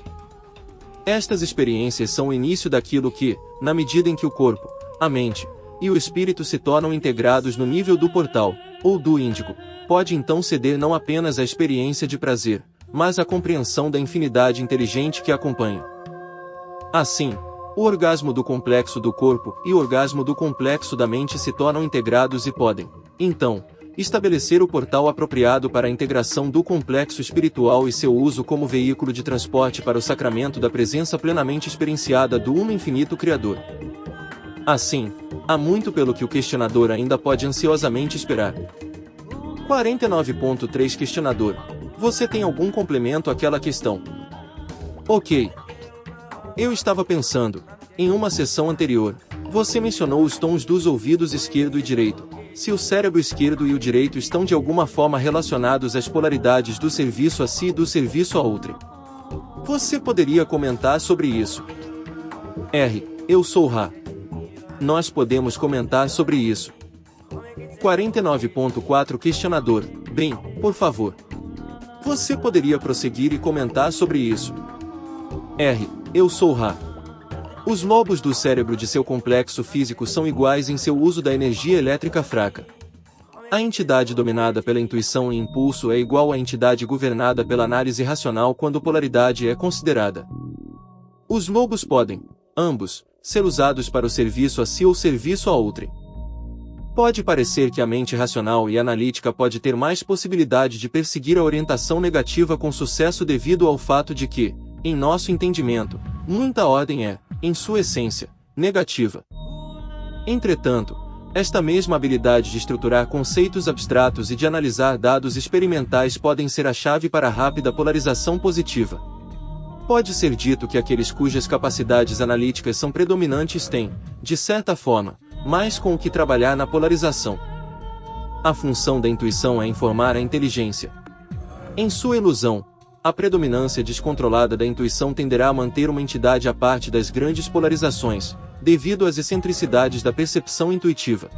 Estas experiências são o início daquilo que, na medida em que o corpo, a mente e o espírito se tornam integrados no nível do portal, ou do índigo, pode então ceder não apenas à experiência de prazer, mas à compreensão da infinidade inteligente que a acompanha. Assim, o orgasmo do complexo do corpo e o orgasmo do complexo da mente se tornam integrados e podem, então, estabelecer o portal apropriado para a integração do complexo espiritual e seu uso como veículo de transporte para o sacramento da presença plenamente experienciada do Uno Infinito Criador. Assim, há muito pelo que o questionador ainda pode ansiosamente esperar. 49.3 Questionador. Você tem algum complemento àquela questão? Ok. Eu estava pensando, em uma sessão anterior, você mencionou os tons dos ouvidos esquerdo e direito. Se o cérebro esquerdo e o direito estão de alguma forma relacionados às polaridades do serviço a si e do serviço a outrem. Você poderia comentar sobre isso? R. Eu sou Ra. Nós podemos comentar sobre isso. 49.4 Questionador. Bem, por favor. Você poderia prosseguir e comentar sobre isso? R. Eu sou Ra. Os lobos do cérebro de seu complexo físico são iguais em seu uso da energia elétrica fraca. A entidade dominada pela intuição e impulso é igual à entidade governada pela análise racional quando polaridade é considerada. Os lobos podem, ambos, ser usados para o serviço a si ou serviço a outrem. Pode parecer que a mente racional e analítica pode ter mais possibilidade de perseguir a orientação negativa com sucesso devido ao fato de que, em nosso entendimento, muita ordem é, em sua essência, negativa. Entretanto, esta mesma habilidade de estruturar conceitos abstratos e de analisar dados experimentais podem ser a chave para a rápida polarização positiva. Pode ser dito que aqueles cujas capacidades analíticas são predominantes têm, de certa forma, mais com o que trabalhar na polarização. A função da intuição é informar a inteligência. Em sua ilusão, a predominância descontrolada da intuição tenderá a manter uma entidade à parte das grandes polarizações, devido às excentricidades da percepção intuitiva.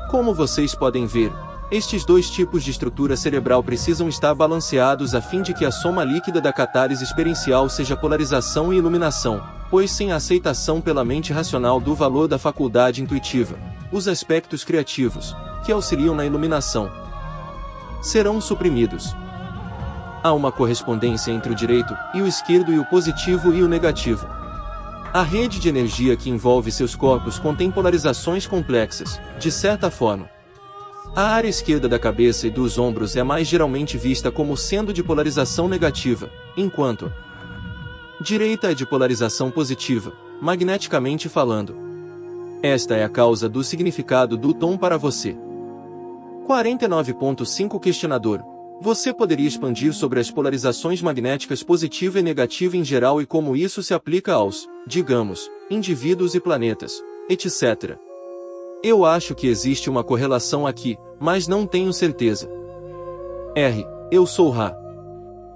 Como vocês podem ver, estes dois tipos de estrutura cerebral precisam estar balanceados a fim de que a soma líquida da catálise experiencial seja polarização e iluminação, pois sem a aceitação pela mente racional do valor da faculdade intuitiva, os aspectos criativos, que auxiliam na iluminação, serão suprimidos. Há uma correspondência entre o direito e o esquerdo e o positivo e o negativo. A rede de energia que envolve seus corpos contém polarizações complexas, de certa forma. A área esquerda da cabeça e dos ombros é mais geralmente vista como sendo de polarização negativa, enquanto a direita é de polarização positiva, magneticamente falando. Esta é a causa do significado do tom para você. 49.5 Questionador. Você poderia expandir sobre as polarizações magnéticas positiva e negativa em geral e como isso se aplica aos, digamos, indivíduos e planetas, etc. Eu acho que existe uma correlação aqui, mas não tenho certeza. R. Eu sou Ra.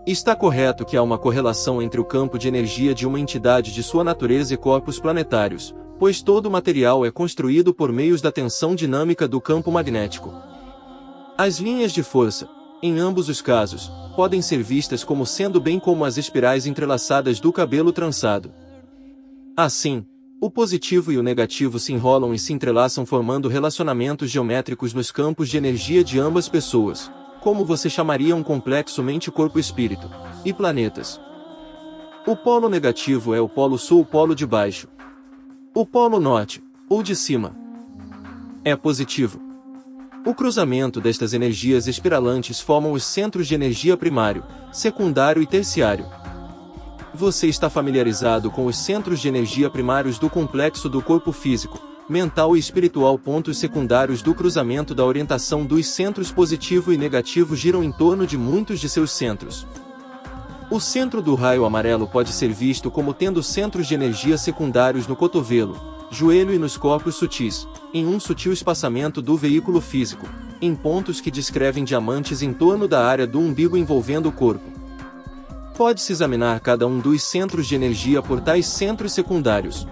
Está correto que há uma correlação entre o campo de energia de uma entidade de sua natureza e corpos planetários, pois todo material é construído por meios da tensão dinâmica do campo magnético. As linhas de força, em ambos os casos, podem ser vistas como sendo bem como as espirais entrelaçadas do cabelo trançado. Assim, o positivo e o negativo se enrolam e se entrelaçam formando relacionamentos geométricos nos campos de energia de ambas pessoas, como você chamaria um complexo mente-corpo-espírito, e planetas. O polo negativo é o polo sul, o polo de baixo. O polo norte, ou de cima, é positivo. O cruzamento destas energias espiralantes formam os centros de energia primário, secundário e terciário. Você está familiarizado com os centros de energia primários do complexo do corpo físico, mental e espiritual. Pontos secundários do cruzamento da orientação dos centros positivo e negativo giram em torno de muitos de seus centros. O centro do raio amarelo pode ser visto como tendo centros de energia secundários no cotovelo, joelho e nos corpos sutis, em um sutil espaçamento do veículo físico, em pontos que descrevem diamantes em torno da área do umbigo envolvendo o corpo. Pode-se examinar cada um dos centros de energia por tais centros secundários.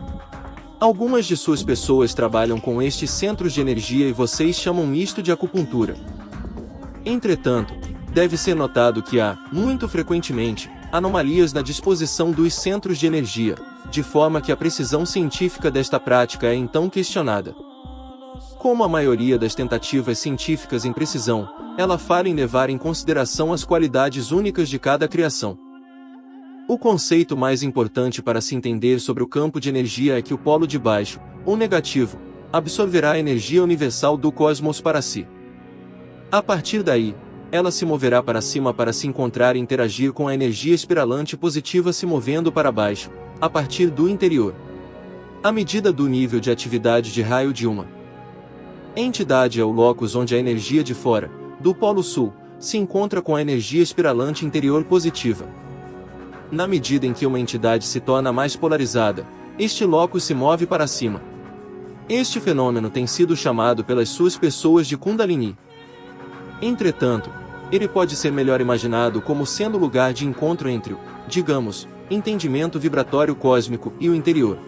Algumas de suas pessoas trabalham com estes centros de energia e vocês chamam isto de acupuntura. Entretanto, deve ser notado que há, muito frequentemente, anomalias na disposição dos centros de energia, de forma que a precisão científica desta prática é então questionada. Como a maioria das tentativas científicas em precisão, ela falha em levar em consideração as qualidades únicas de cada criação. O conceito mais importante para se entender sobre o campo de energia é que o polo de baixo, ou negativo, absorverá a energia universal do cosmos para si. A partir daí, ela se moverá para cima para se encontrar e interagir com a energia espiralante positiva se movendo para baixo, a partir do interior. À medida do nível de atividade de raio de uma entidade é o locus onde a energia de fora, do polo sul, se encontra com a energia espiralante interior positiva. Na medida em que uma entidade se torna mais polarizada, este locus se move para cima. Este fenômeno tem sido chamado pelas suas pessoas de Kundalini. Entretanto, ele pode ser melhor imaginado como sendo o lugar de encontro entre o, digamos, entendimento vibratório cósmico e o interior.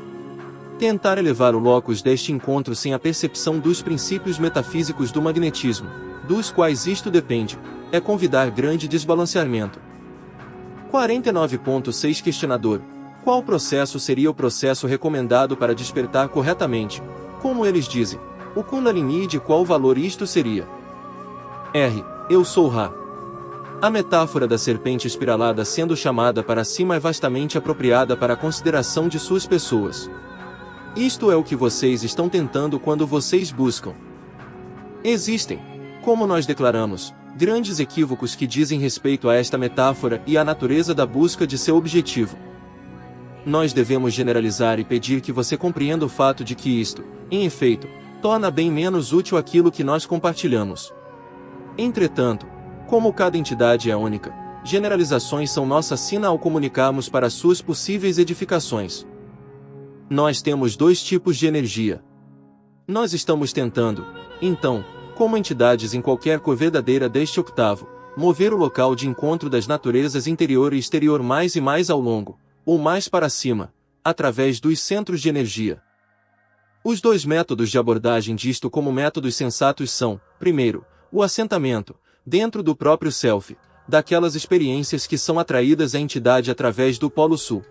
Tentar elevar o locus deste encontro sem a percepção dos princípios metafísicos do magnetismo, dos quais isto depende, é convidar grande desbalanceamento. 49.6 Questionador: qual processo seria o processo recomendado para despertar corretamente? Como eles dizem, o Kundalini e de qual valor isto seria? R. Eu sou Ra. A metáfora da serpente espiralada sendo chamada para cima é vastamente apropriada para a consideração de suas pessoas. Isto é o que vocês estão tentando quando vocês buscam. Existem, como nós declaramos, grandes equívocos que dizem respeito a esta metáfora e à natureza da busca de seu objetivo. Nós devemos generalizar e pedir que você compreenda o fato de que isto, em efeito, torna bem menos útil aquilo que nós compartilhamos. Entretanto, como cada entidade é única, generalizações são nossa sina ao comunicarmos para suas possíveis edificações. Nós temos dois tipos de energia. Nós estamos tentando, então, como entidades em qualquer cor verdadeira deste octavo, mover o local de encontro das naturezas interior e exterior mais e mais ao longo, ou mais para cima, através dos centros de energia. Os dois métodos de abordagem disto como métodos sensatos são, primeiro, o assentamento, dentro do próprio self, daquelas experiências que são atraídas à entidade através do Polo Sul.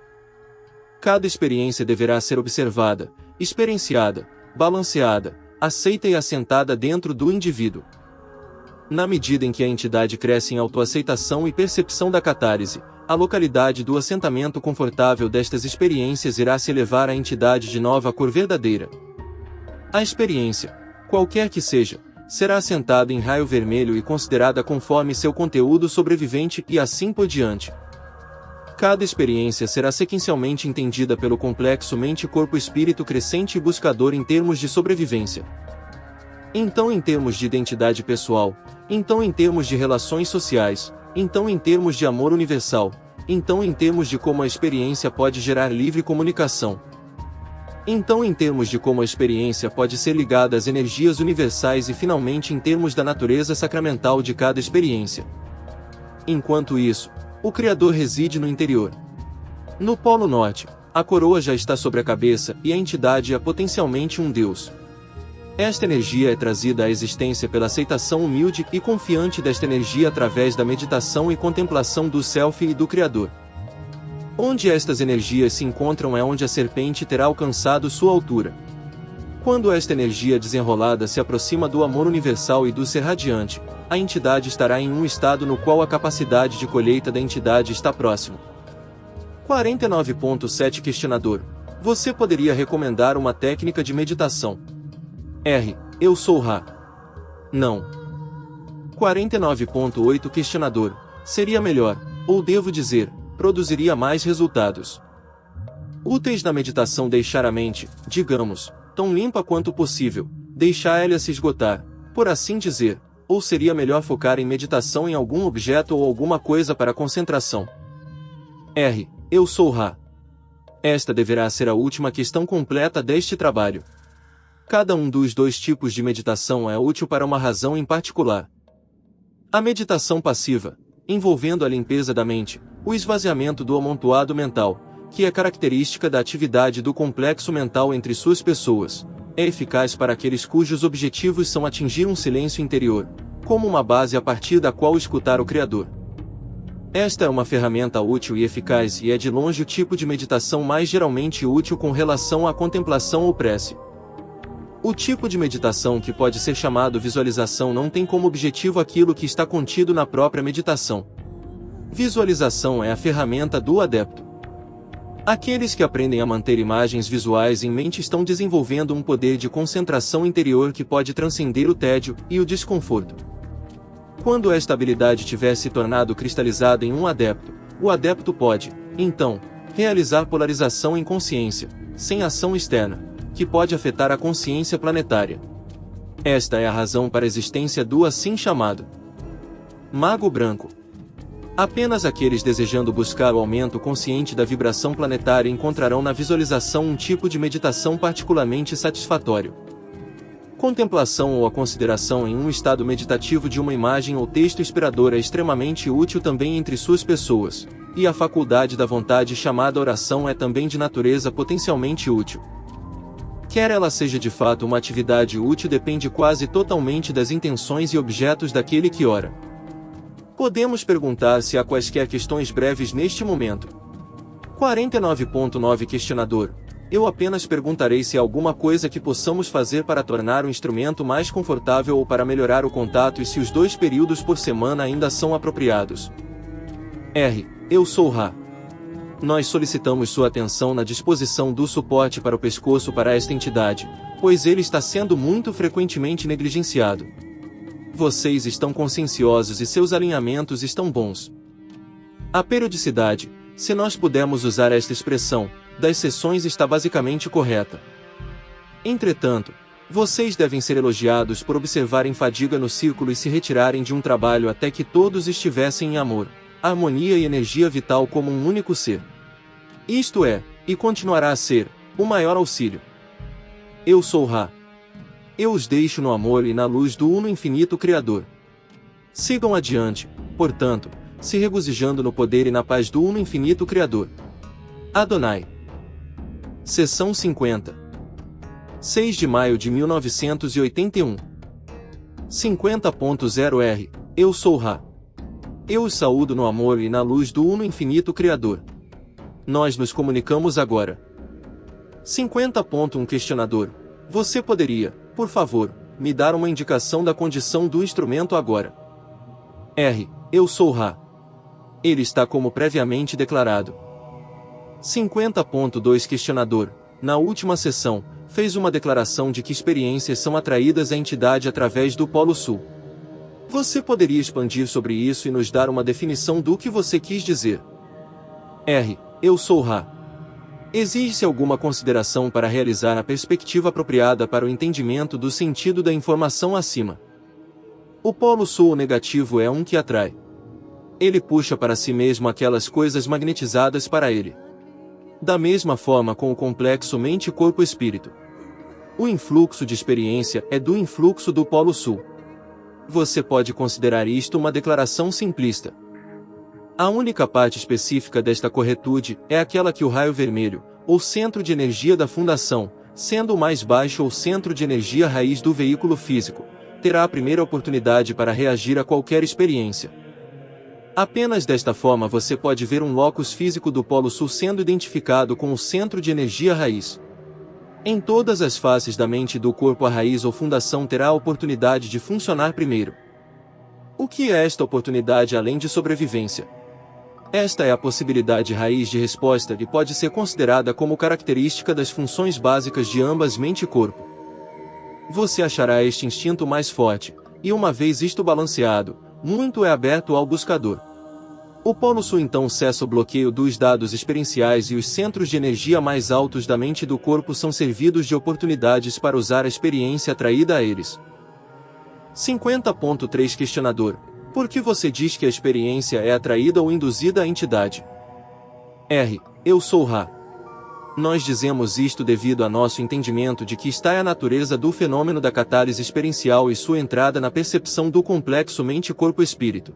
Cada experiência deverá ser observada, experienciada, balanceada, aceita e assentada dentro do indivíduo. Na medida em que a entidade cresce em autoaceitação e percepção da catárese, a localidade do assentamento confortável destas experiências irá se elevar à entidade de nova cor verdadeira. A experiência, qualquer que seja, será assentada em raio vermelho e considerada conforme seu conteúdo sobrevivente e assim por diante. Cada experiência será sequencialmente entendida pelo complexo mente-corpo-espírito crescente e buscador em termos de sobrevivência. Então em termos de identidade pessoal, então em termos de relações sociais, então em termos de amor universal, então em termos de como a experiência pode gerar livre comunicação. Então em termos de como a experiência pode ser ligada às energias universais e finalmente em termos da natureza sacramental de cada experiência. Enquanto isso, O Criador reside no interior. No Polo Norte, a coroa já está sobre a cabeça e a entidade é potencialmente um Deus. Esta energia é trazida à existência pela aceitação humilde e confiante desta energia através da meditação e contemplação do Self e do Criador. Onde estas energias se encontram é onde a serpente terá alcançado sua altura. Quando esta energia desenrolada se aproxima do amor universal e do ser radiante, a entidade estará em um estado no qual a capacidade de colheita da entidade está próximo. 49.7 Questionador. Você poderia recomendar uma técnica de meditação? R. Eu sou Ra. Não. 49.8 Questionador. Seria melhor, ou devo dizer, produziria mais resultados úteis na meditação deixar a mente, digamos, tão limpa quanto possível, deixar ela se esgotar, por assim dizer, ou seria melhor focar em meditação em algum objeto ou alguma coisa para concentração? R. Eu sou Ra. Esta deverá ser a última questão completa deste trabalho. Cada um dos dois tipos de meditação é útil para uma razão em particular. A meditação passiva, envolvendo a limpeza da mente, o esvaziamento do amontoado mental, que é característica da atividade do complexo mental entre suas pessoas, é eficaz para aqueles cujos objetivos são atingir um silêncio interior, como uma base a partir da qual escutar o Criador. Esta é uma ferramenta útil e eficaz e é de longe o tipo de meditação mais geralmente útil com relação à contemplação ou prece. O tipo de meditação que pode ser chamado visualização não tem como objetivo aquilo que está contido na própria meditação. Visualização é a ferramenta do adepto. Aqueles que aprendem a manter imagens visuais em mente estão desenvolvendo um poder de concentração interior que pode transcender o tédio e o desconforto. Quando esta habilidade tiver se tornado cristalizada em um adepto, o adepto pode, então, realizar polarização em consciência, sem ação externa, que pode afetar a consciência planetária. Esta é a razão para a existência do assim chamado Mago Branco. Apenas aqueles desejando buscar o aumento consciente da vibração planetária encontrarão na visualização um tipo de meditação particularmente satisfatório. Contemplação ou a consideração em um estado meditativo de uma imagem ou texto inspirador é extremamente útil também entre suas pessoas, e a faculdade da vontade chamada oração é também de natureza potencialmente útil. Quer ela seja de fato uma atividade útil depende quase totalmente das intenções e objetos daquele que ora. Podemos perguntar se há quaisquer questões breves neste momento. 49.9 Questionador. Eu apenas perguntarei se há alguma coisa que possamos fazer para tornar o instrumento mais confortável ou para melhorar o contato e se os 2 períodos por semana ainda são apropriados. R. Eu sou Ra. Nós solicitamos sua atenção na disposição do suporte para o pescoço para esta entidade, pois ele está sendo muito frequentemente negligenciado. Vocês estão conscienciosos e seus alinhamentos estão bons. A periodicidade, se nós pudermos usar esta expressão, das sessões está basicamente correta. Entretanto, vocês devem ser elogiados por observarem fadiga no círculo e se retirarem de um trabalho até que todos estivessem em amor, harmonia e energia vital como um único ser. Isto é, e continuará a ser, o maior auxílio. Eu sou Ra. Eu os deixo no amor e na luz do Uno Infinito Criador. Sigam adiante, portanto, se regozijando no poder e na paz do Uno Infinito Criador. Adonai. Seção 50. 6 de maio de 1981. 50.0R. Eu sou Ra. Eu os saúdo no amor e na luz do Uno Infinito Criador. Nós nos comunicamos agora. 50.1 Questionador. Você poderia, por favor, me dar uma indicação da condição do instrumento agora? R. Eu sou Ra. Ele está como previamente declarado. 50.2 Questionador. Na última sessão, fez uma declaração de que experiências são atraídas à entidade através do Polo Sul. Você poderia expandir sobre isso e nos dar uma definição do que você quis dizer? R. Eu sou Ra. Exige-se alguma consideração para realizar a perspectiva apropriada para o entendimento do sentido da informação acima. O Polo Sul negativo é um que atrai. Ele puxa para si mesmo aquelas coisas magnetizadas para ele. Da mesma forma com o complexo mente-corpo-espírito. O influxo de experiência é do influxo do Polo Sul. Você pode considerar isto uma declaração simplista. A única parte específica desta corretude é aquela que o raio vermelho, ou centro de energia da fundação, sendo o mais baixo ou centro de energia raiz do veículo físico, terá a primeira oportunidade para reagir a qualquer experiência. Apenas desta forma você pode ver um locus físico do Polo Sul sendo identificado com o centro de energia raiz. Em todas as faces da mente e do corpo a raiz ou fundação terá a oportunidade de funcionar primeiro. O que é esta oportunidade além de sobrevivência? Esta é a possibilidade raiz de resposta e pode ser considerada como característica das funções básicas de ambas mente e corpo. Você achará este instinto mais forte, e uma vez isto balanceado, muito é aberto ao buscador. O Polo Sul então cessa o bloqueio dos dados experienciais e os centros de energia mais altos da mente e do corpo são servidos de oportunidades para usar a experiência atraída a eles. 50.3 Questionador: por que você diz que a experiência é atraída ou induzida à entidade? R. Eu sou Ra. Nós dizemos isto devido a nosso entendimento de que está a natureza do fenômeno da catálise experiencial e sua entrada na percepção do complexo mente-corpo-espírito.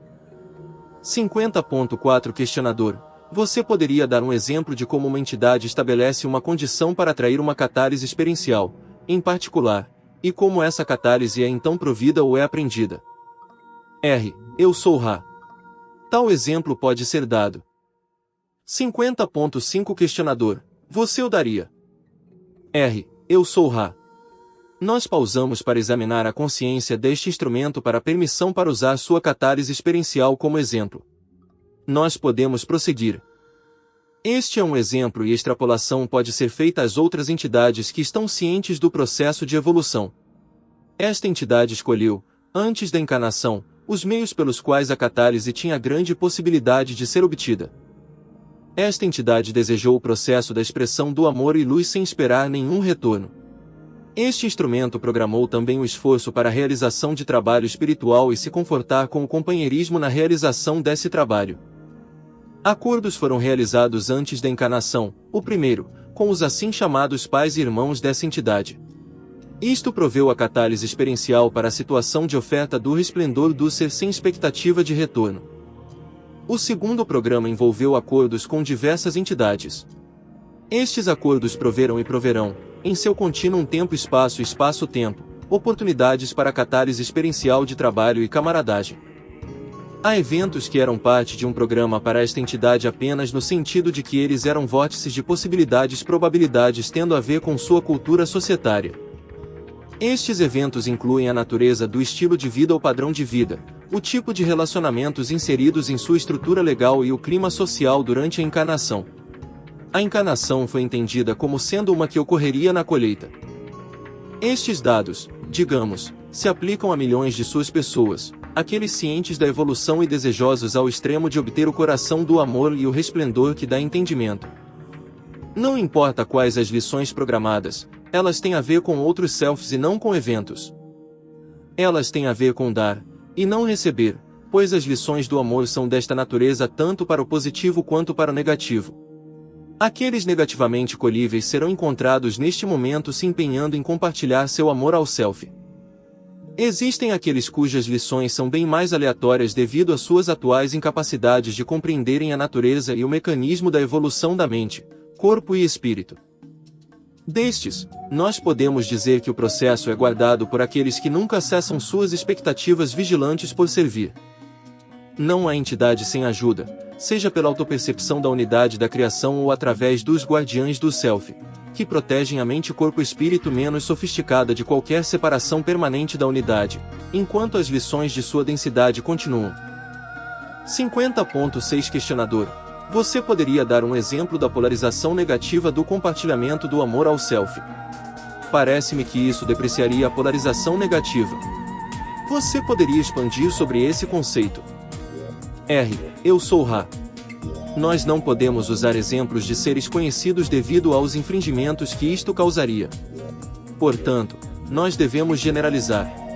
50.4 Questionador: você poderia dar um exemplo de como uma entidade estabelece uma condição para atrair uma catálise experiencial, em particular, e como essa catálise é então provida ou é aprendida? R. Eu sou Ra. Tal exemplo pode ser dado. 50.5 Questionador: você o daria? R. Eu sou Ra. Nós pausamos para examinar a consciência deste instrumento para permissão para usar sua catálise experiencial como exemplo. Nós podemos prosseguir. Este é um exemplo e extrapolação pode ser feita às outras entidades que estão cientes do processo de evolução. Esta entidade escolheu, antes da encarnação, os meios pelos quais a catálise tinha grande possibilidade de ser obtida. Esta entidade desejou o processo da expressão do amor e luz sem esperar nenhum retorno. Este instrumento programou também o esforço para a realização de trabalho espiritual e se confortar com o companheirismo na realização desse trabalho. Acordos foram realizados antes da encarnação, o primeiro, com os assim chamados pais e irmãos dessa entidade. Isto proveu a catálise experiencial para a situação de oferta do resplendor do ser sem expectativa de retorno. O segundo programa envolveu acordos com diversas entidades. Estes acordos proveram e proverão, em seu contínuo tempo-espaço e espaço-tempo, oportunidades para a catálise experiencial de trabalho e camaradagem. Há eventos que eram parte de um programa para esta entidade apenas no sentido de que eles eram vórtices de probabilidades tendo a ver com sua cultura societária. Estes eventos incluem a natureza do estilo de vida ou padrão de vida, o tipo de relacionamentos inseridos em sua estrutura legal e o clima social durante a encarnação. A encarnação foi entendida como sendo uma que ocorreria na colheita. Estes dados, digamos, se aplicam a milhões de suas pessoas, aqueles cientes da evolução e desejosos ao extremo de obter o coração do amor e o resplendor que dá entendimento. Não importa quais as lições programadas, elas têm a ver com outros selves e não com eventos. Elas têm a ver com dar, e não receber, pois as lições do amor são desta natureza tanto para o positivo quanto para o negativo. Aqueles negativamente colhíveis serão encontrados neste momento se empenhando em compartilhar seu amor ao self. Existem aqueles cujas lições são bem mais aleatórias devido às suas atuais incapacidades de compreenderem a natureza e o mecanismo da evolução da mente, corpo e espírito. Destes, nós podemos dizer que o processo é guardado por aqueles que nunca cessam suas expectativas vigilantes por servir. Não há entidade sem ajuda, seja pela autopercepção da unidade da criação ou através dos guardiães do self, que protegem a mente corpo-espírito menos sofisticada de qualquer separação permanente da unidade, enquanto as lições de sua densidade continuam. 50.6 Questionador: você poderia dar um exemplo da polarização negativa do compartilhamento do amor ao self? Parece-me que isso depreciaria a polarização negativa. Você poderia expandir sobre esse conceito? R. Eu sou Ra. Nós não podemos usar exemplos de seres conhecidos devido aos infringimentos que isto causaria. Portanto, nós devemos generalizar.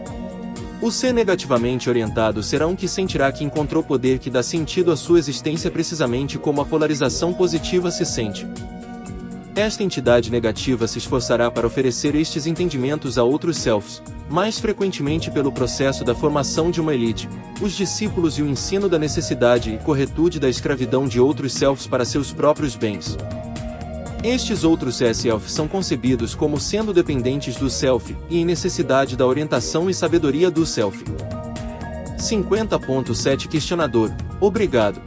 O ser negativamente orientado será um que sentirá que encontrou poder que dá sentido à sua existência precisamente como a polarização positiva se sente. Esta entidade negativa se esforçará para oferecer estes entendimentos a outros selves, mais frequentemente pelo processo da formação de uma elite, os discípulos e o ensino da necessidade e corretude da escravidão de outros selfs para seus próprios bens. Estes outros self são concebidos como sendo dependentes do self e em necessidade da orientação e sabedoria do self. 50.7 Questionador: obrigado.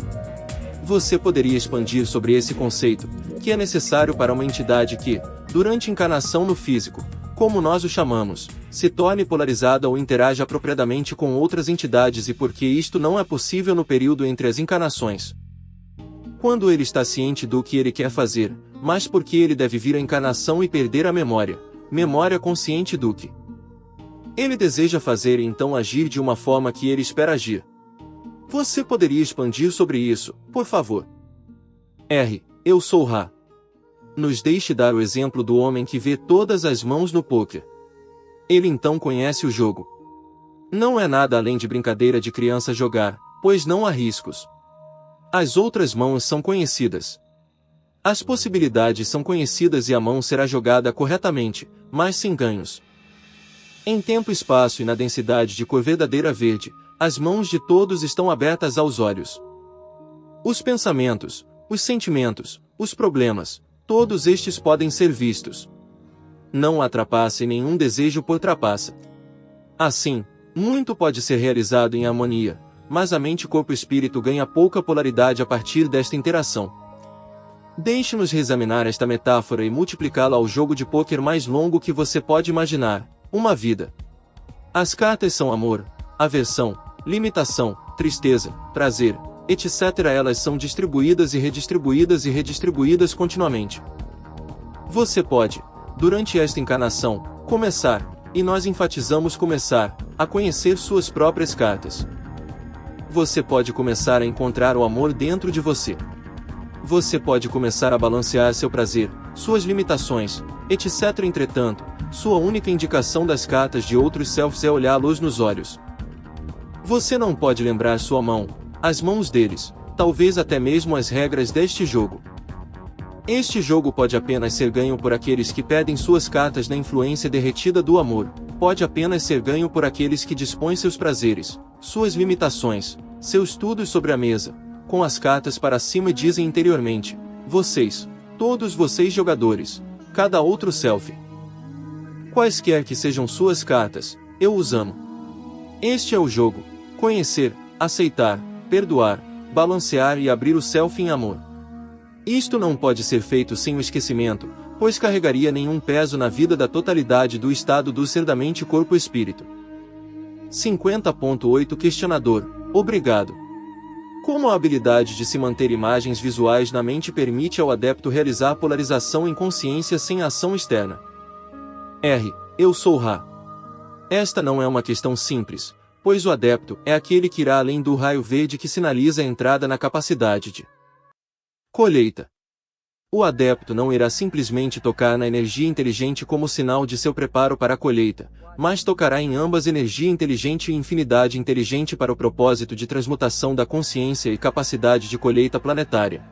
Você poderia expandir sobre esse conceito, que é necessário para uma entidade que, durante encarnação no físico, como nós o chamamos, se torne polarizada ou interaja apropriadamente com outras entidades e por que isto não é possível no período entre as encarnações? Quando ele está ciente do que ele quer fazer, mas por que ele deve vir à encarnação e perder a memória consciente do que ele deseja fazer e então agir de uma forma que ele espera agir. Você poderia expandir sobre isso, por favor? Eu sou Ra. Nos deixe dar o exemplo do homem que vê todas as mãos no poker. Ele então conhece o jogo. Não é nada além de brincadeira de criança jogar, pois não há riscos. As outras mãos são conhecidas. As possibilidades são conhecidas e a mão será jogada corretamente, mas sem ganhos. Em tempo, espaço e na densidade de cor verdadeira verde, as mãos de todos estão abertas aos olhos. Os pensamentos, os sentimentos, os problemas, todos estes podem ser vistos. Não há trapaça e nenhum desejo por trapaça. Assim, muito pode ser realizado em harmonia, mas a mente corpo-espírito ganha pouca polaridade a partir desta interação. Deixe-nos reexaminar esta metáfora e multiplicá-la ao jogo de pôquer mais longo que você pode imaginar, uma vida. As cartas são amor, aversão, limitação, tristeza, prazer, etc. Elas são distribuídas e redistribuídas continuamente. Você pode, durante esta encarnação, começar, e nós enfatizamos começar, a conhecer suas próprias cartas. Você pode começar a encontrar o amor dentro de você. Você pode começar a balancear seu prazer, suas limitações, etc. Entretanto, sua única indicação das cartas de outros selfs é olhá-los nos olhos. Você não pode lembrar sua mão, as mãos deles, talvez até mesmo as regras deste jogo. Este jogo pode apenas ser ganho por aqueles que pedem suas cartas na influência derretida do amor, pode apenas ser ganho por aqueles que dispõem seus prazeres, suas limitações, seus estudos sobre a mesa, com as cartas para cima e dizem interiormente: vocês, todos vocês jogadores, cada outro self. Quaisquer que sejam suas cartas, eu os amo. Este é o jogo: conhecer, aceitar, perdoar, balancear e abrir o self em amor. Isto não pode ser feito sem o esquecimento, pois carregaria nenhum peso na vida da totalidade do estado do ser da mente corpo-espírito. 50.8 Questionador: obrigado. Como a habilidade de se manter imagens visuais na mente permite ao adepto realizar polarização em consciência sem ação externa? Eu sou Ra. Esta não é uma questão simples, pois o adepto é aquele que irá além do raio verde que sinaliza a entrada na capacidade de colheita. O adepto não irá simplesmente tocar na energia inteligente como sinal de seu preparo para a colheita, mas tocará em ambas energia inteligente e infinidade inteligente para o propósito de transmutação da consciência e capacidade de colheita planetária.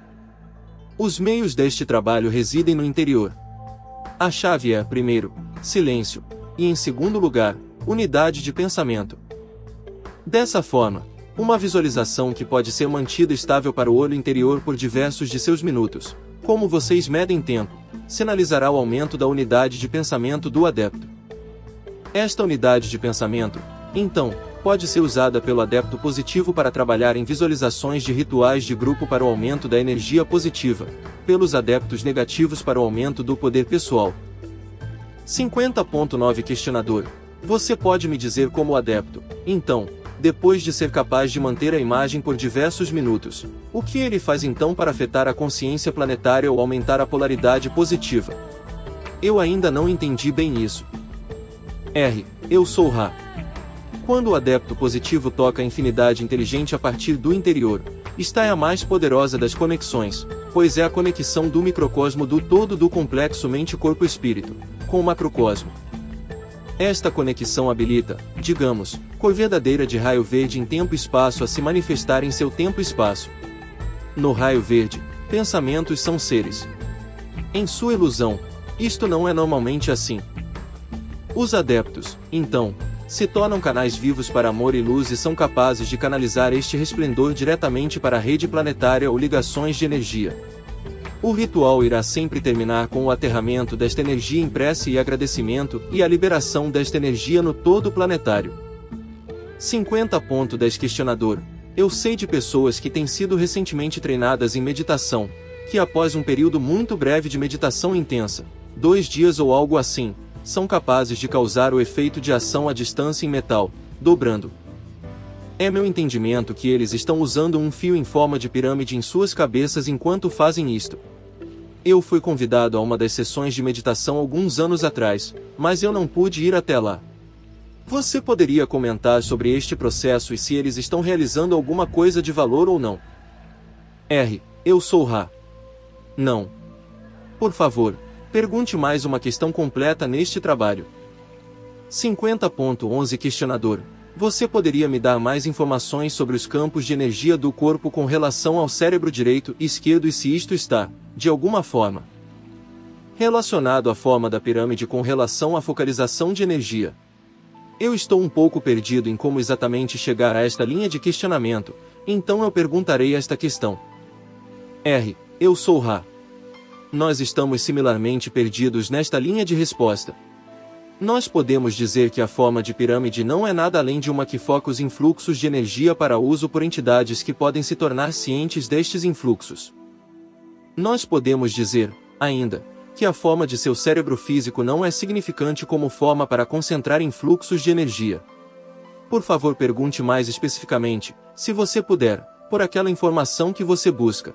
Os meios deste trabalho residem no interior. A chave é, primeiro, silêncio, e em segundo lugar, unidade de pensamento. Dessa forma, uma visualização que pode ser mantida estável para o olho interior por diversos de seus minutos, como vocês medem tempo, sinalizará o aumento da unidade de pensamento do adepto. Esta unidade de pensamento, então, pode ser usada pelo adepto positivo para trabalhar em visualizações de rituais de grupo para o aumento da energia positiva, pelos adeptos negativos para o aumento do poder pessoal. 50.9 Questionador: você pode me dizer como adepto, então, depois de ser capaz de manter a imagem por diversos minutos, o que ele faz então para afetar a consciência planetária ou aumentar a polaridade positiva? Eu ainda não entendi bem isso. Eu sou Ra. Quando o adepto positivo toca a infinidade inteligente a partir do interior, esta é a mais poderosa das conexões, pois é a conexão do microcosmo do todo do complexo mente-corpo-espírito, com o macrocosmo. Esta conexão habilita, digamos, cor verdadeira de raio verde em tempo e espaço a se manifestar em seu tempo e espaço. No raio verde, pensamentos são seres. Em sua ilusão, isto não é normalmente assim. Os adeptos, então, se tornam canais vivos para amor e luz e são capazes de canalizar este resplendor diretamente para a rede planetária ou ligações de energia. O ritual irá sempre terminar com o aterramento desta energia em prece e agradecimento e a liberação desta energia no todo planetário. 50.10 Questionador. Eu sei de pessoas que têm sido recentemente treinadas em meditação, que após um período muito breve de meditação intensa, 2 dias ou algo assim, são capazes de causar o efeito de ação à distância em metal, dobrando. É meu entendimento que eles estão usando um fio em forma de pirâmide em suas cabeças enquanto fazem isto. Eu fui convidado a uma das sessões de meditação alguns anos atrás, mas eu não pude ir até lá. Você poderia comentar sobre este processo e se eles estão realizando alguma coisa de valor ou não? Eu sou Ra. Não. Por favor, pergunte mais uma questão completa neste trabalho. 50.11 Questionador. Você poderia me dar mais informações sobre os campos de energia do corpo com relação ao cérebro direito e esquerdo e se isto está, de alguma forma, relacionado à forma da pirâmide com relação à focalização de energia? Eu estou um pouco perdido em como exatamente chegar a esta linha de questionamento, então eu perguntarei esta questão. Eu sou Ra. Nós estamos similarmente perdidos nesta linha de resposta. Nós podemos dizer que a forma de pirâmide não é nada além de uma que foca os influxos de energia para uso por entidades que podem se tornar cientes destes influxos. Nós podemos dizer, ainda, que a forma de seu cérebro físico não é significante como forma para concentrar influxos de energia. Por favor, pergunte mais especificamente, se você puder, por aquela informação que você busca.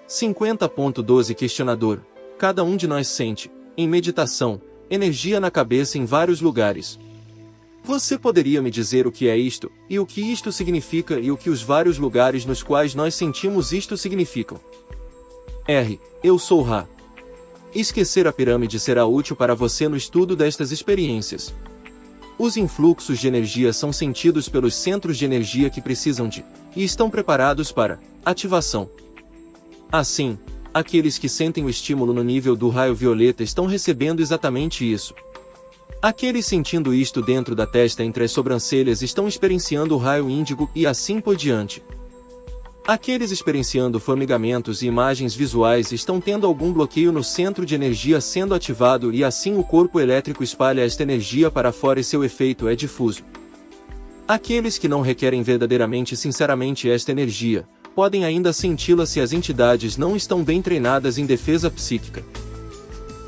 50.12 Questionador. Cada um de nós sente, em meditação, energia na cabeça em vários lugares. Você poderia me dizer o que é isto, e o que isto significa e o que os vários lugares nos quais nós sentimos isto significam? Eu sou Ra. Esquecer a pirâmide será útil para você no estudo destas experiências. Os influxos de energia são sentidos pelos centros de energia que precisam de, e estão preparados para, ativação. Assim, aqueles que sentem o estímulo no nível do raio violeta estão recebendo exatamente isso. Aqueles sentindo isto dentro da testa entre as sobrancelhas estão experienciando o raio índigo e assim por diante. Aqueles experienciando formigamentos e imagens visuais estão tendo algum bloqueio no centro de energia sendo ativado e assim o corpo elétrico espalha esta energia para fora e seu efeito é difuso. Aqueles que não requerem verdadeiramente e sinceramente esta energia, podem ainda senti-la se as entidades não estão bem treinadas em defesa psíquica.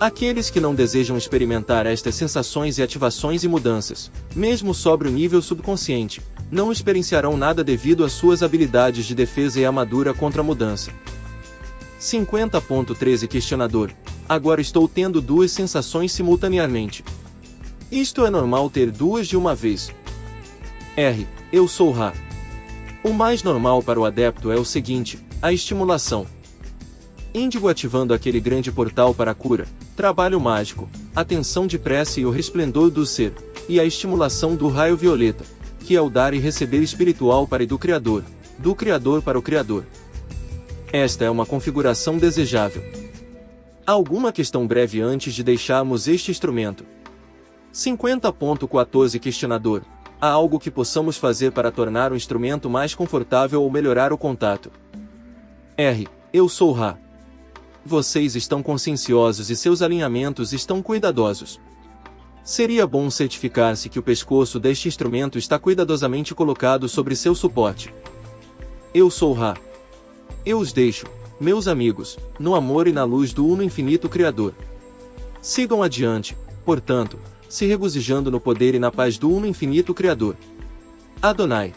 Aqueles que não desejam experimentar estas sensações e ativações e mudanças, mesmo sobre o nível subconsciente, não experienciarão nada devido às suas habilidades de defesa e armadura contra a mudança. 50.13 Questionador. Agora estou tendo 2 sensações simultaneamente. Isto é normal ter 2 de uma vez? Eu sou Ra. O mais normal para o adepto é o seguinte, a estimulação. Índigo ativando aquele grande portal para a cura, trabalho mágico, atenção de prece e o resplendor do ser, e a estimulação do raio violeta, que é o dar e receber espiritual para e do Criador para o Criador. Esta é uma configuração desejável. Há alguma questão breve antes de deixarmos este instrumento? 50.14 Questionador. Há algo que possamos fazer para tornar o instrumento mais confortável ou melhorar o contato? Eu sou Ra. Vocês estão conscienciosos e seus alinhamentos estão cuidadosos. Seria bom certificar-se que o pescoço deste instrumento está cuidadosamente colocado sobre seu suporte. Eu sou Ra. Eu os deixo, meus amigos, no amor e na luz do Uno Infinito Criador. Sigam adiante, portanto, se regozijando no poder e na paz do Uno Infinito Criador. Adonai.